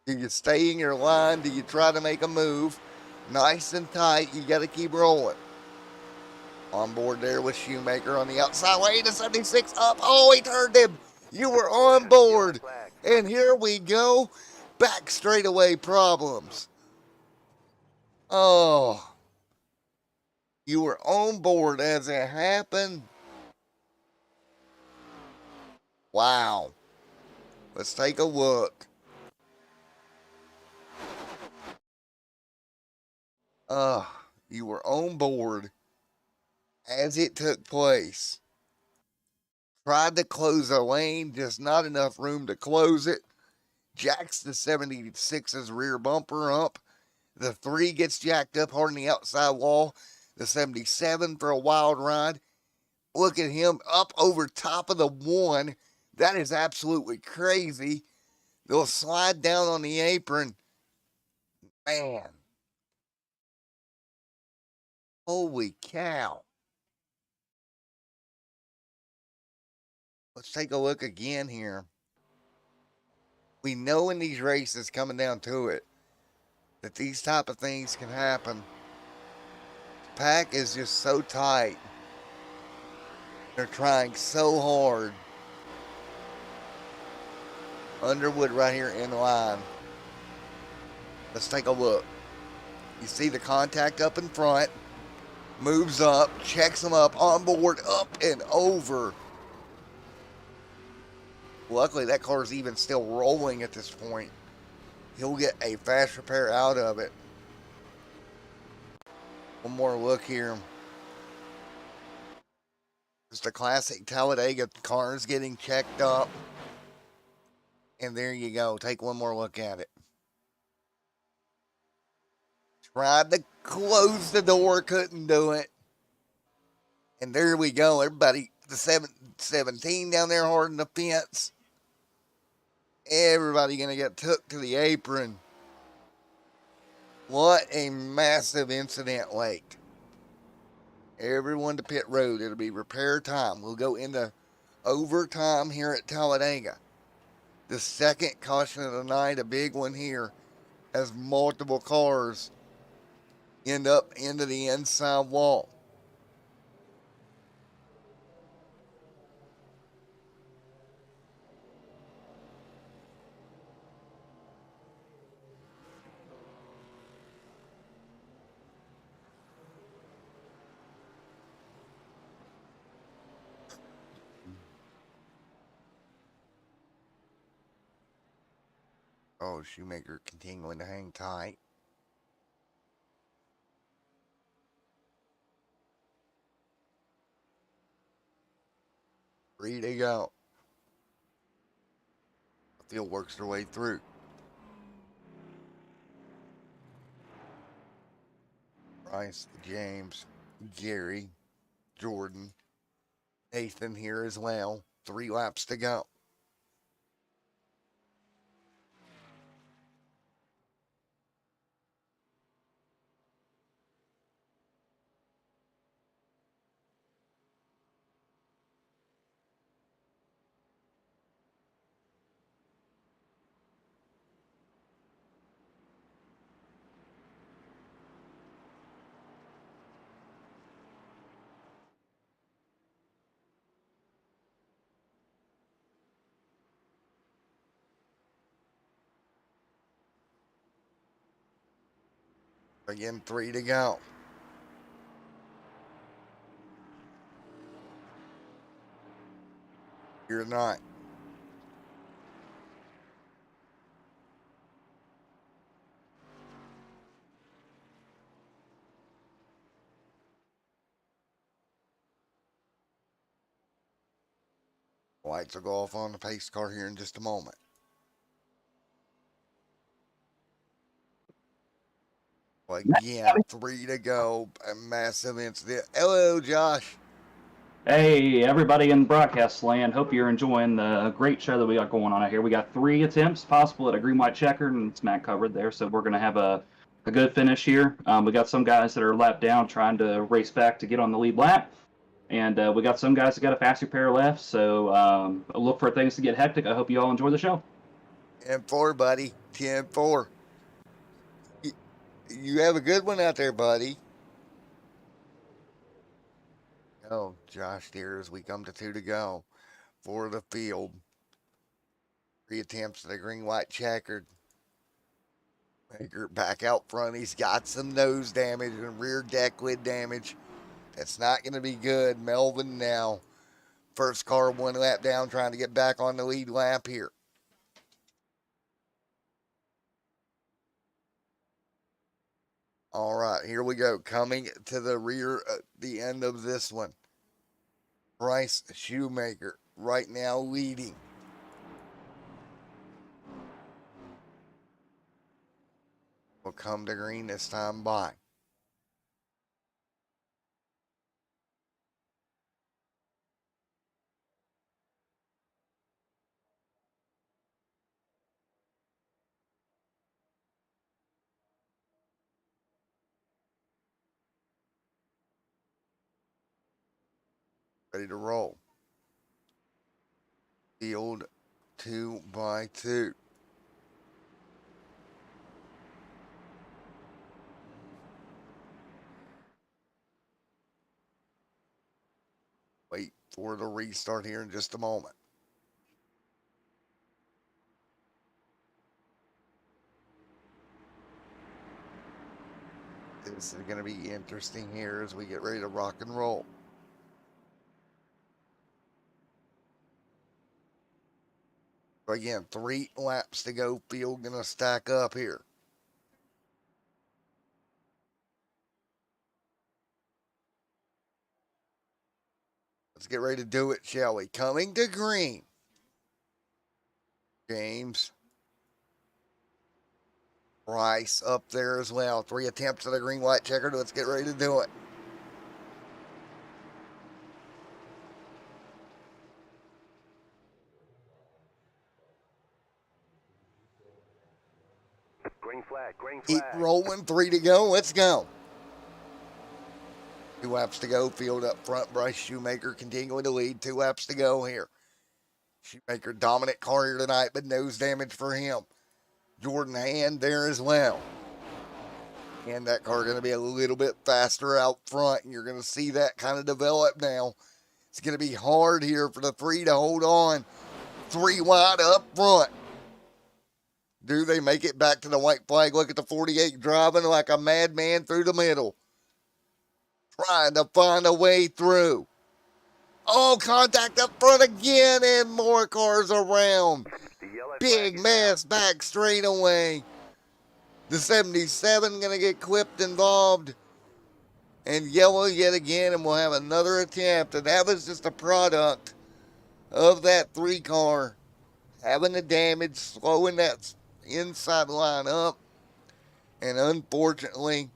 Do you stay in your line? Do you try to make a move? Nice and tight. You got to keep rolling. On board there with Shoemaker on the outside lane. The 76 up. Oh, he turned him. You were on board. And here we go. Back straightaway problems. Oh. You were on board as it happened. Wow. Let's take a look. You were on board as it took place. Tried to close a lane, just not enough room to close it. Jacks the 76's rear bumper up. The 3 gets jacked up hard on the outside wall. The 77 for a wild ride. Look at him up over top of the 1. That is absolutely crazy. They'll slide down on the apron. Man. Holy cow. Let's take a look again here. We know in these races, coming down to it, that these type of things can happen. The pack is just so tight. They're trying so hard. Underwood right here in line. Let's take a look. You see the contact up in front. Moves up, checks him up, on board, up and over. Luckily, that car's even still rolling at this point. He'll get a fast repair out of it. One more look here. Just a classic Talladega cars getting checked up. And there you go. Take one more look at it. Tried to close the door, couldn't do it. And there we go. Everybody, the 17 down there holding the fence. Everybody going to get took to the apron. What a massive incident late. Everyone to pit road. It'll be repair time. We'll go into overtime here at Talladega. The second caution of the night, a big one here, as multiple cars end up into the inside wall. Oh, Shoemaker continuing to hang tight. Three to go. The field works their way through. Bryce, James, Gary, Jordan, Nathan here as well. 3 laps to go. Again, 3 to go. You're not. Lights will go off on the pace car here in just a moment. Again, 3 to go. A massive incident. Hello, Josh. Hey, everybody in broadcast land. Hope you're enjoying the great show that we got going on out here. We got 3 attempts possible at a green white checker, and it's Matt covered there. So we're going to have a good finish here. We got some guys that are lapped down trying to race back to get on the lead lap. And we got some guys that got a faster pair left. So look for things to get hectic. I hope you all enjoy the show. 10-4, buddy. 10-4. You have a good one out there, buddy. Oh, Josh there as we come to 2 to go for the field. 3 attempts at a green white checkered. Maker back out front. He's got some nose damage and rear deck lid damage. That's not going to be good. Melvin now. First car 1 lap down, trying to get back on the lead lap here. All right, here we go. Coming to the rear, the end of this one. Bryce Shoemaker right now leading. Will come to green this time by. Ready to roll. Field 2 by 2. Wait for the restart here in just a moment. This is going to be interesting here as we get ready to rock and roll. Again, 3 laps to go. Field going to stack up here. Let's get ready to do it, shall we? Coming to green. James. Bryce up there as well. 3 attempts at a green white checkered. Let's get ready to do it. Green flag, green flag. Keep rolling. 3 to go. Let's go. 2 laps to go. Field up front. Bryce Shoemaker continuing to lead. 2 laps to go here. Shoemaker dominant car here tonight, but nose damage for him. Jordan Hand there as well. And that car going to be a little bit faster out front, and you're going to see that kind of develop now. It's going to be hard here for the 3 to hold on. 3 wide up front. Do they make it back to the white flag? Look at the 48 driving like a madman through the middle. Trying to find a way through. Oh, contact up front again, and more cars around. Big mess back straightaway. The 77 going to get clipped involved. And yellow yet again, and we'll have another attempt. And that was just a product of that 3 car having the damage, slowing that inside line up. And unfortunately,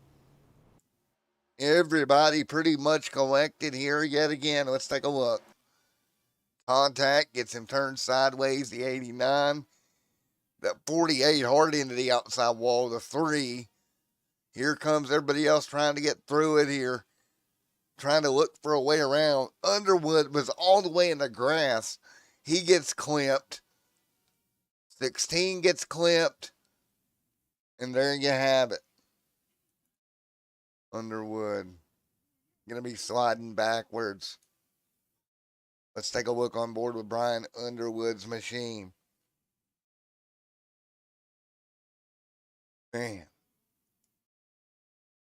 everybody pretty much collected here yet again. Let's take a look. Contact gets him turned sideways, the 89. That 48 hard into the outside wall, the 3. Here comes everybody else trying to get through it here, trying to look for a way around. Underwood was all the way in the grass. He gets clipped. 16 gets clipped. And there you have it. Underwood going to be sliding backwards. Let's take a look on board with Brian Underwood's machine. Man.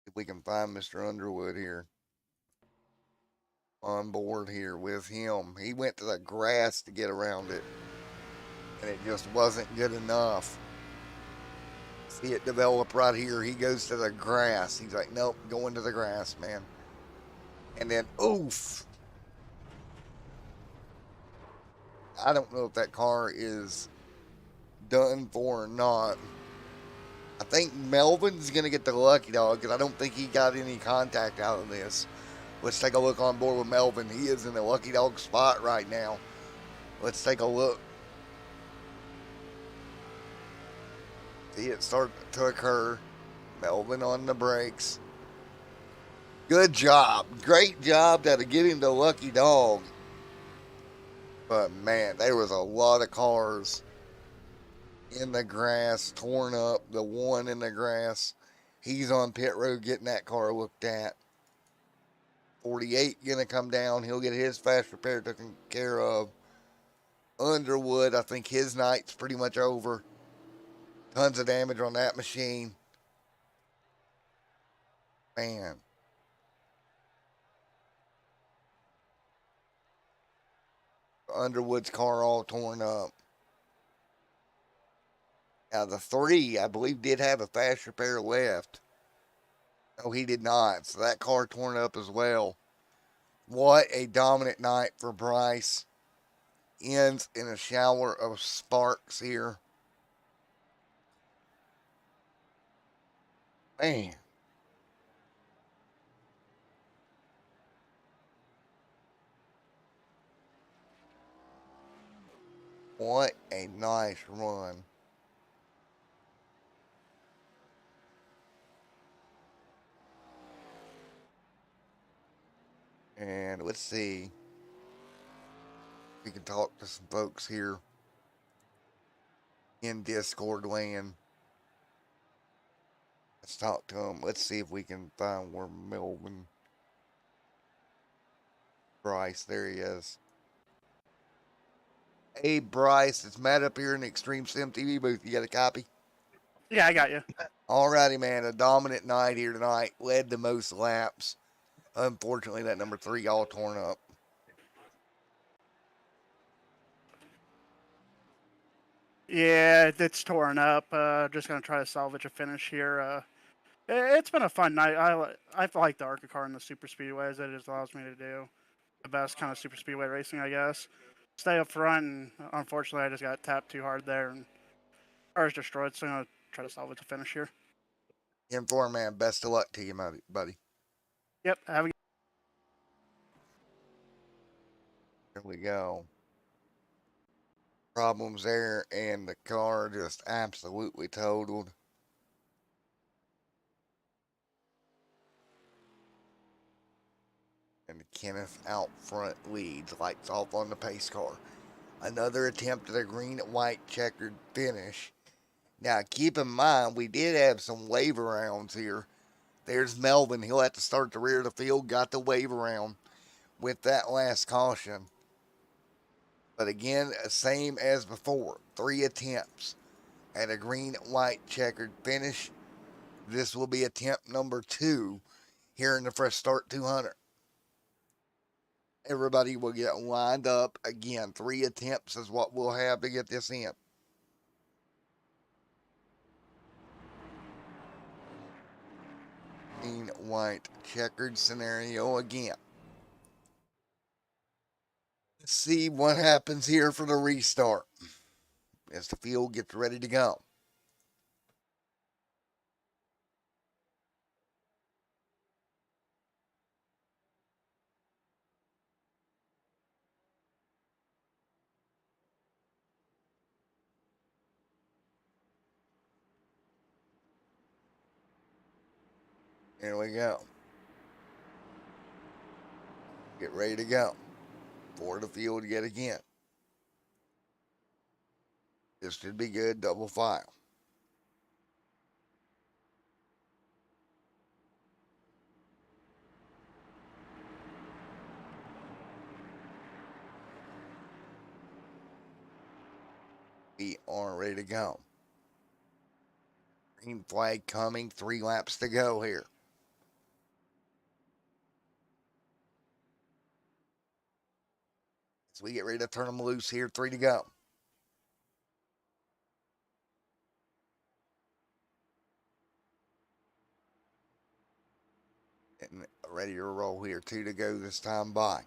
If we can find Mr. Underwood here. On board here with him. He went to the grass to get around it. And it just wasn't good enough. See it develop right here. He goes to the grass. He's like, nope, going to the grass, man. And then, oof. I don't know if that car is done for or not. I think Melvin's going to get the lucky dog because I don't think he got any contact out of this. Let's take a look on board with Melvin. He is in the lucky dog spot right now. Let's take a look. See it start to occur. Melvin on the brakes. Good job. Great job to get him the lucky dog. But man, there was a lot of cars in the grass, torn up. The one in the grass. He's on pit road getting that car looked at. 48 gonna come down. He'll get his fast repair taken care of. Underwood, I think his night's pretty much over. Tons of damage on that machine. Man. Underwood's car all torn up. Now the 3, I believe, did have a fast repair left. No, he did not. So that car torn up as well. What a dominant night for Bryce. Ends in a shower of sparks here. Man. What a nice run. And let's see. We can talk to some folks here in Discord land. Let's talk to them. Let's see if we can find where Melvin Bryce. There he is. Hey Bryce, it's Matt up here in the Extreme Sim TV booth. You got a copy? Yeah, I got you. Alrighty, man. A dominant night here tonight. Led the most laps. Unfortunately, that number 3 all torn up. Yeah, it's torn up. Just gonna try to salvage a finish here. It's been a fun night. I like the ARCA car in the super speedways. It just allows me to do the best kind of super speedway racing, I guess. Stay up front, and unfortunately, I just got tapped too hard there, and car's destroyed. So I'm gonna try to salvage a finish here. M4, man. Best of luck to you, buddy. Yep. Have a Here we go. Problems there, and the car just absolutely totaled. And Kenneth out front leads, lights off on the pace car. Another attempt at a green and white checkered finish. Now, keep in mind, we did have some wave arounds here. There's Melvin. He'll have to start at the rear of the field. Got the wave around with that last caution. But again, same as before. 3 attempts at a green and white checkered finish. This will be attempt number 2 here in the Fresh Start 200. Everybody will get lined up. Again, 3 attempts is what we'll have to get this in. Green, white, checkered scenario again. Let's see what happens here for the restart. as the field gets ready to go. Here we go. Get ready to go for the field yet again. This should be good, double file. We are ready to go. Green flag coming, 3 laps to go here. As we get ready to turn them loose here, 3 to go. And ready to roll here, 2 to go this time by.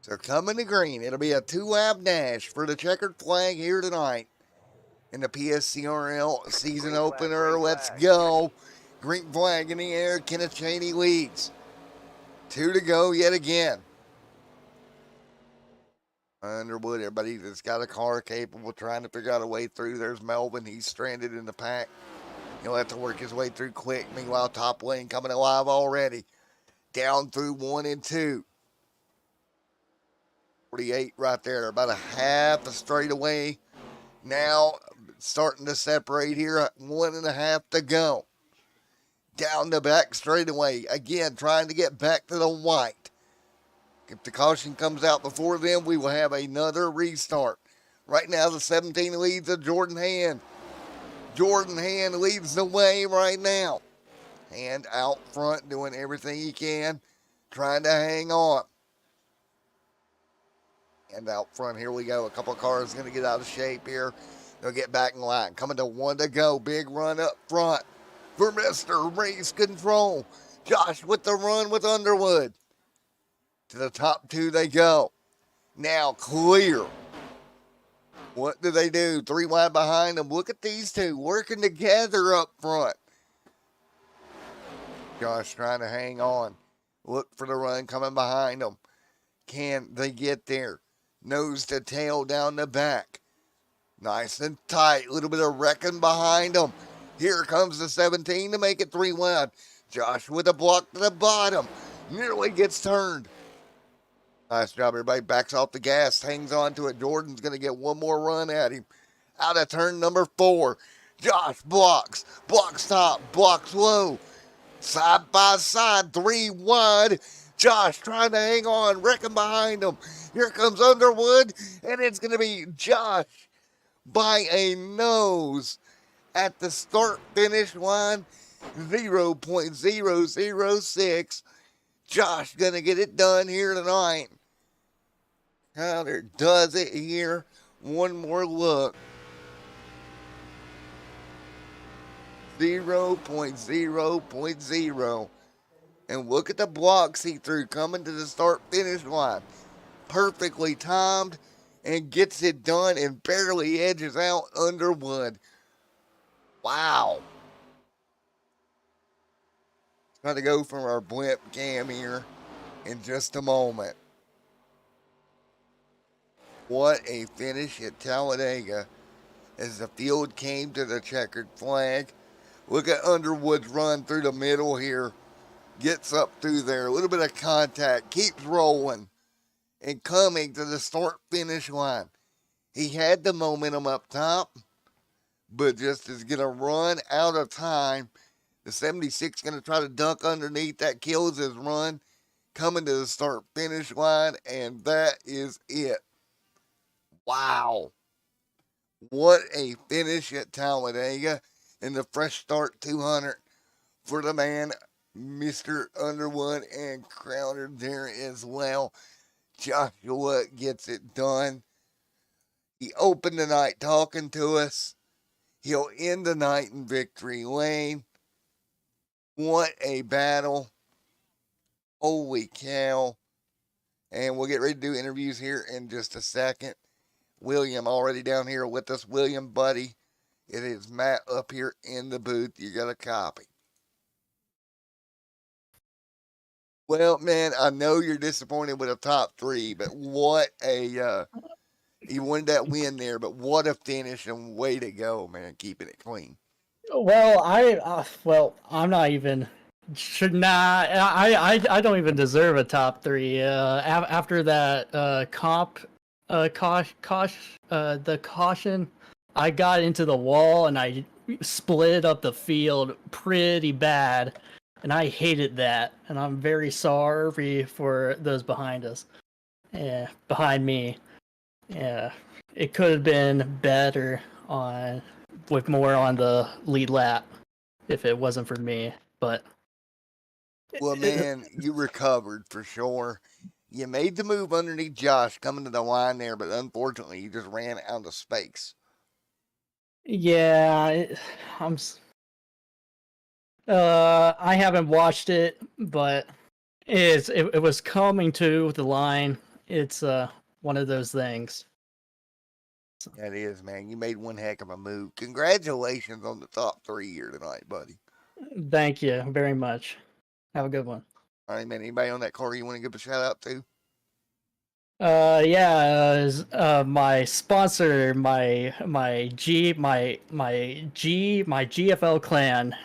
So coming to green, it'll be a 2-lap dash for the checkered flag here tonight in the PSCRL season opener. Let's go. Green flag in the air. Kenneth Cheney leads. 2 to go yet again. Underwood, everybody that's got a car capable trying to figure out a way through. There's Melvin. He's stranded in the pack. He'll have to work his way through quick. Meanwhile, top lane coming alive already. Down through 1 and 2. 48 right there. About a half a straightaway. Now starting to separate here. 1.5 to go. Down the back straightaway. Again, trying to get back to the white. If the caution comes out before then, we will have another restart. Right now, the 17 leads a Jordan Hand. Jordan Hand leads the way right now. Hand out front, doing everything he can, trying to hang on. And out front, here we go. A couple of cars going to get out of shape here. They'll get back in line. Coming to 1 to go. Big run up front for Mr. Race Control. Josh with the run with Underwood. To the top 2 they go. Now clear. What do they do? 3 wide behind them. Look at these two working together up front. Josh trying to hang on. Look for the run coming behind them. Can they get there? Nose to tail down the back. Nice and tight. A little bit of wrecking behind them. Here comes the 17 to make it 3 wide. Josh with a block to the bottom. Nearly gets turned. Nice job, everybody. Backs off the gas. Hangs on to it. Jordan's going to get one more run at him. Out of turn number 4. Josh blocks. Blocks top. Blocks low. Side by side. 3 wide. Josh trying to hang on. Wrecking behind him. Here comes Underwood. And it's going to be Josh by a nose at the start-finish line. 0.006. Josh going to get it done here tonight. Tyler does it here. One more look. 0.0.0. And look at the blocks he threw coming to the start-finish line. Perfectly timed and gets it done and barely edges out Underwood. Wow. Trying to go from our blimp cam here in just a moment. What a finish at Talladega as the field came to the checkered flag. Look at Underwood's run through the middle here. Gets up through there. A little bit of contact. Keeps rolling. And coming to the start-finish line. He had the momentum up top. But just is going to run out of time. The 76 going to try to dunk underneath. That kills his run. Coming to the start-finish line. And that is it. Wow. What a finish at Talladega. And the fresh start 200 for the man, Mr. Underwood, and Crowder there as well. Joshua gets it done. He opened the night talking to us. He'll end the night in victory lane. What a battle. Holy cow. And we'll get ready to do interviews here in just a second. William already down here with us. William, buddy, it is Matt up here in the booth. You got a copy. Well, man, I know you're disappointed with a top three, but what a you wanted that win there, but what a finish and way to go, man, keeping it clean. Well, I'm not even. Should not. I don't even deserve a top three. After that the caution, I got into the wall and I split up the field pretty bad, and I hated that. And I'm very sorry for those behind us. Yeah, behind me. Yeah, it could have been better with more on the lead lap if it wasn't for me, but. Well, man, you recovered for sure. You made the move underneath Josh coming to the line there, but unfortunately, you just ran out of space. Yeah, I haven't watched it, but it was coming to the line. It's one of those things. That is, man. You made one heck of a move. Congratulations on the top three here tonight, buddy. Thank you very much. Have a good one. All right, man. Anybody on that car you want to give a shout out to? My sponsor, my GFL clan.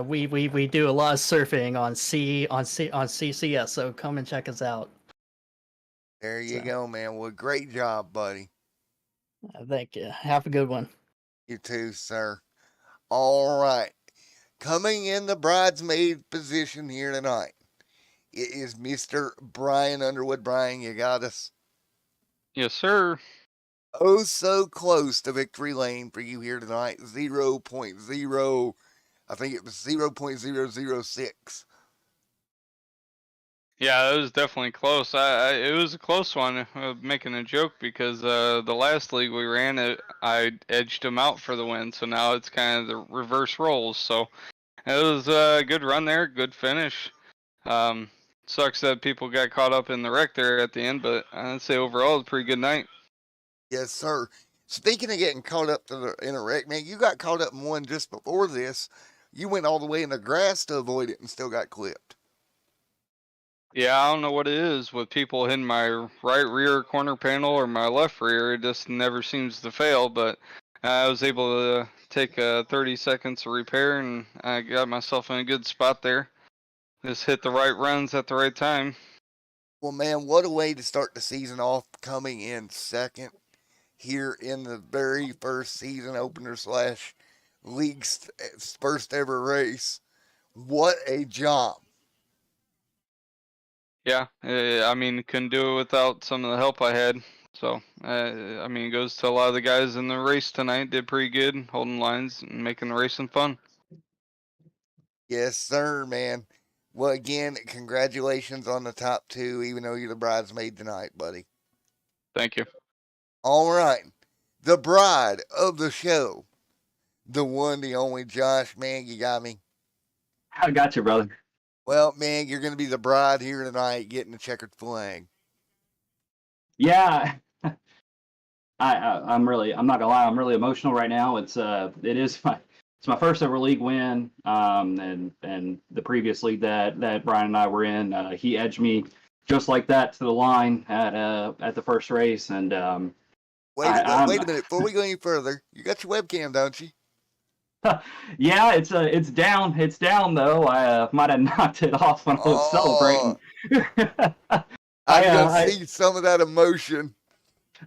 We do a lot of surfing on CCS, so come and check us out. There you go, man. Well, great job, buddy. Thank you. Have a good one. You too, sir. All right. Coming in the bridesmaid position here tonight, it is Mr. Brian Underwood. Brian, you got us. Yes, sir. Oh, so close to victory lane for you here tonight. 0.0, I think it was 0.006. Yeah, it was definitely close. It was a close one. Making a joke because the last league we ran, I edged him out for the win. So now it's kind of the reverse roles. So it was a good run there, good finish. Sucks that people got caught up in the wreck there at the end, but I'd say overall it's a pretty good night. Yes, sir. Speaking of getting caught up in a wreck, man, you got caught up in one just before this. You went all the way in the grass to avoid it and still got clipped. Yeah, I don't know what it is with people hitting my right rear corner panel or my left rear. It just never seems to fail, but I was able to take 30 seconds to repair, and I got myself in a good spot there. Just hit the right runs at the right time. Well, man, what a way to start the season off, coming in second here in the very first season opener / league's first ever race. What a job. Yeah, I mean, couldn't do it without some of the help I had. So, I mean, it goes to a lot of the guys in the race tonight. Did pretty good, holding lines and making the racing fun. Yes, sir, man. Well, again, congratulations on the top two, even though you're the bridesmaid tonight, buddy. Thank you. All right. The bride of the show, the one, the only Josh, man, you got me. I got you, brother. Well, man, you're going to be the bride here tonight, getting the checkered flag. Yeah, I'm not gonna lie, I'm really emotional right now. It's my first ever league win. And the previous league that Brian and I were in, he edged me just like that to the line at the first race. And wait a minute, before we go any further, you got your webcam, don't you? Yeah, it's down though. I might have knocked it off when I was celebrating. I can see some of that emotion.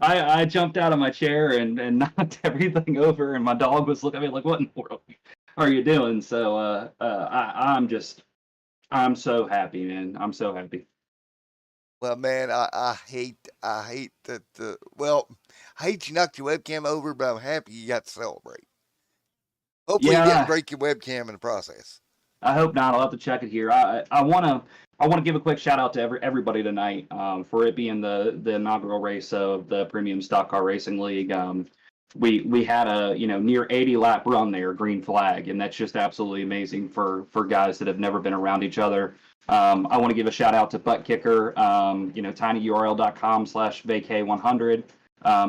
I jumped out of my chair and knocked everything over, and my dog was looking at me like, "What in the world are you doing?" So I'm so happy, man. I'm so happy. Well, man, I hate that. I hate you knocked your webcam over, but I'm happy you got to celebrate. Hopefully, you didn't break your webcam in the process. I hope not. I'll have to check it here. I want to give a quick shout out to everybody tonight for it being the inaugural race of the Premium Stock Car Racing League. we had a near 80 lap run there, green flag, and that's just absolutely amazing for guys that have never been around each other. I want to give a shout out to Butt Kicker, tinyurl.com/vacay100,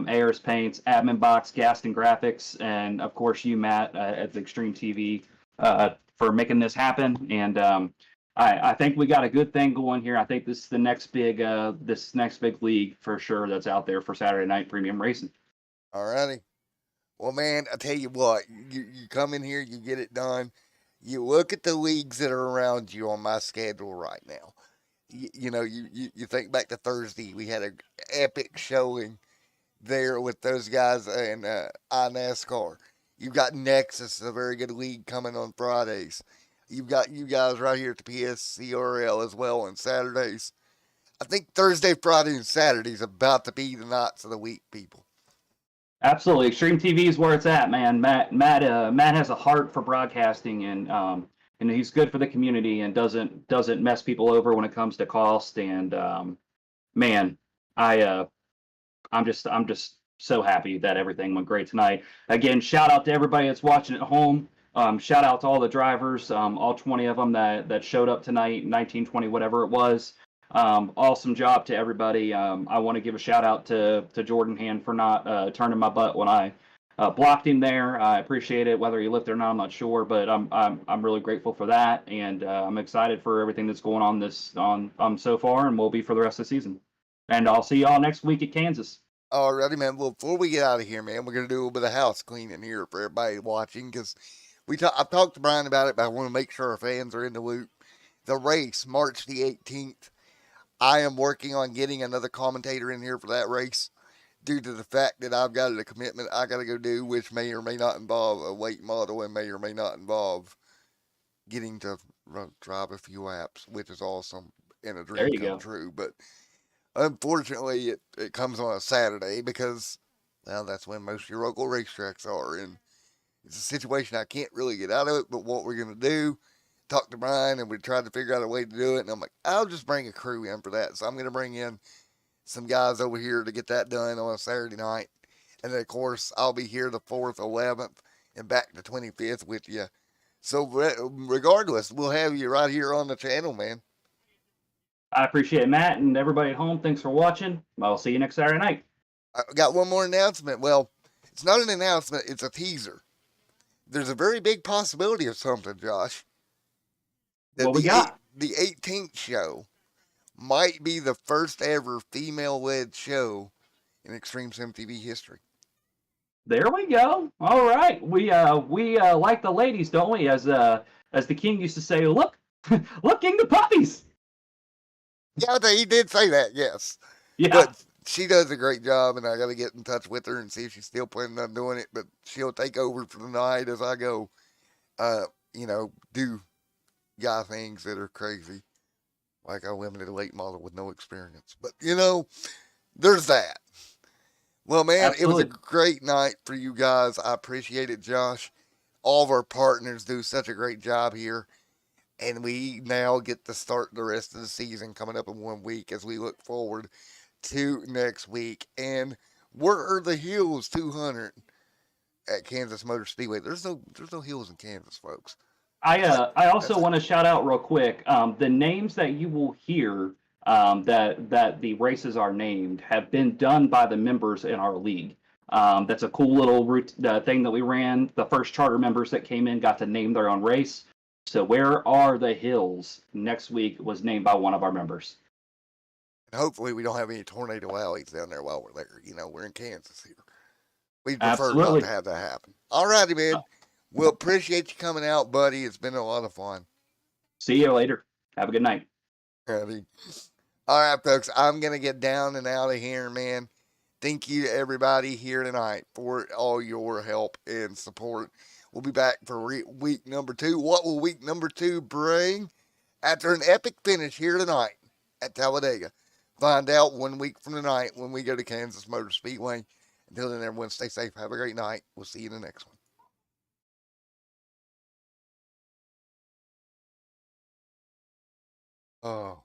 Ayers Paints, Admin Box, Gaston Graphics, and of course you, Matt, at the Extreme TV for making this happen. And I think we got a good thing going here. I think this is the next big league for sure that's out there for Saturday night premium racing. Alrighty. Well, man, I tell you what, you come in here, you get it done. You look at the leagues that are around you on my schedule right now. You think back to Thursday, we had an epic showing there with those guys in iNASCAR. You've got Nexus, a very good league, coming on Fridays. You've got you guys right here at the PSCRL as well on Saturdays. I think Thursday, Friday, and Saturday is about to be the nights of the week, people. Absolutely, Extreme TV is where it's at, man. Matt has a heart for broadcasting, and he's good for the community and doesn't mess people over when it comes to cost. And man, I'm just so happy that everything went great tonight. Again, shout out to everybody that's watching at home. Shout out to all the drivers, all 20 of them that showed up tonight, 19, 20, whatever it was. Awesome job to everybody. I want to give a shout out to Jordan Hand for not turning my butt when I blocked him there. I appreciate it. Whether he lived or not, I'm not sure, but I'm really grateful for that, and I'm excited for everything that's going on so far, and will be for the rest of the season. And I'll see y'all next week at Kansas. Alrighty, man. Well, before we get out of here, man, we're gonna do a little bit of house cleaning here for everybody watching, because I've talked to Brian about it, but I want to make sure our fans are in the loop. The race, March the 18th. I am working on getting another commentator in here for that race, due to the fact that I've got a commitment I got to go do, which may or may not involve a weight model and may or may not involve getting to drive a few laps, which is awesome and a dream come true. But unfortunately, it comes on a Saturday because, well, that's when most of your local racetracks are. And it's a situation I can't really get out of it, but what we're going to do, talk to Brian, and we tried to figure out a way to do it. And I'm like, I'll just bring a crew in for that. So I'm going to bring in some guys over here to get that done on a Saturday night. And then, of course, I'll be here the 4th, 11th, and back the 25th with you. So regardless, we'll have you right here on the channel, man. I appreciate it, Matt, and everybody at home. Thanks for watching. I'll see you next Saturday night. I got one more announcement. Well, it's not an announcement. It's a teaser. There's a very big possibility of something, Josh. What we got? The 18th show might be the first ever female-led show in Extreme Sim TV history. There we go. All right, we like the ladies, don't we? As the king used to say, look, looking the puppies. Yeah, he did say that. Yes. Yeah. But she does a great job, and I got to get in touch with her and see if she's still planning on doing it. But she'll take over for the night as I go, do guy things that are crazy, like a limited late model with no experience. But, there's that. Well, man, Absolutely. It was a great night for you guys. I appreciate it, Josh. All of our partners do such a great job here. And we now get to start the rest of the season coming up in 1 week as we look forward to next week. And where are the hills 200 at Kansas Motor Speedway? There's no hills in Kansas, folks. I also want to shout out real quick. The names that you will hear that the races are named have been done by the members in our league. That's a cool little thing that we ran. The first charter members that came in got to name their own race. So where are the hills next week was named by one of our members. And hopefully we don't have any tornado alleys down there while we're there. We're in Kansas here. We'd prefer not to have that happen. All righty, man. We'll appreciate you coming out, buddy. It's been a lot of fun. See you later. Have a good night. All right, folks. I'm going to get down and out of here, man. Thank you to everybody here tonight for all your help and support. We'll be back for week number 2. What will week number 2 bring? After an epic finish here tonight at Talladega. Find out 1 week from tonight when we go to Kansas Motor Speedway. Until then, everyone stay safe. Have a great night. We'll see you in the next one. Oh.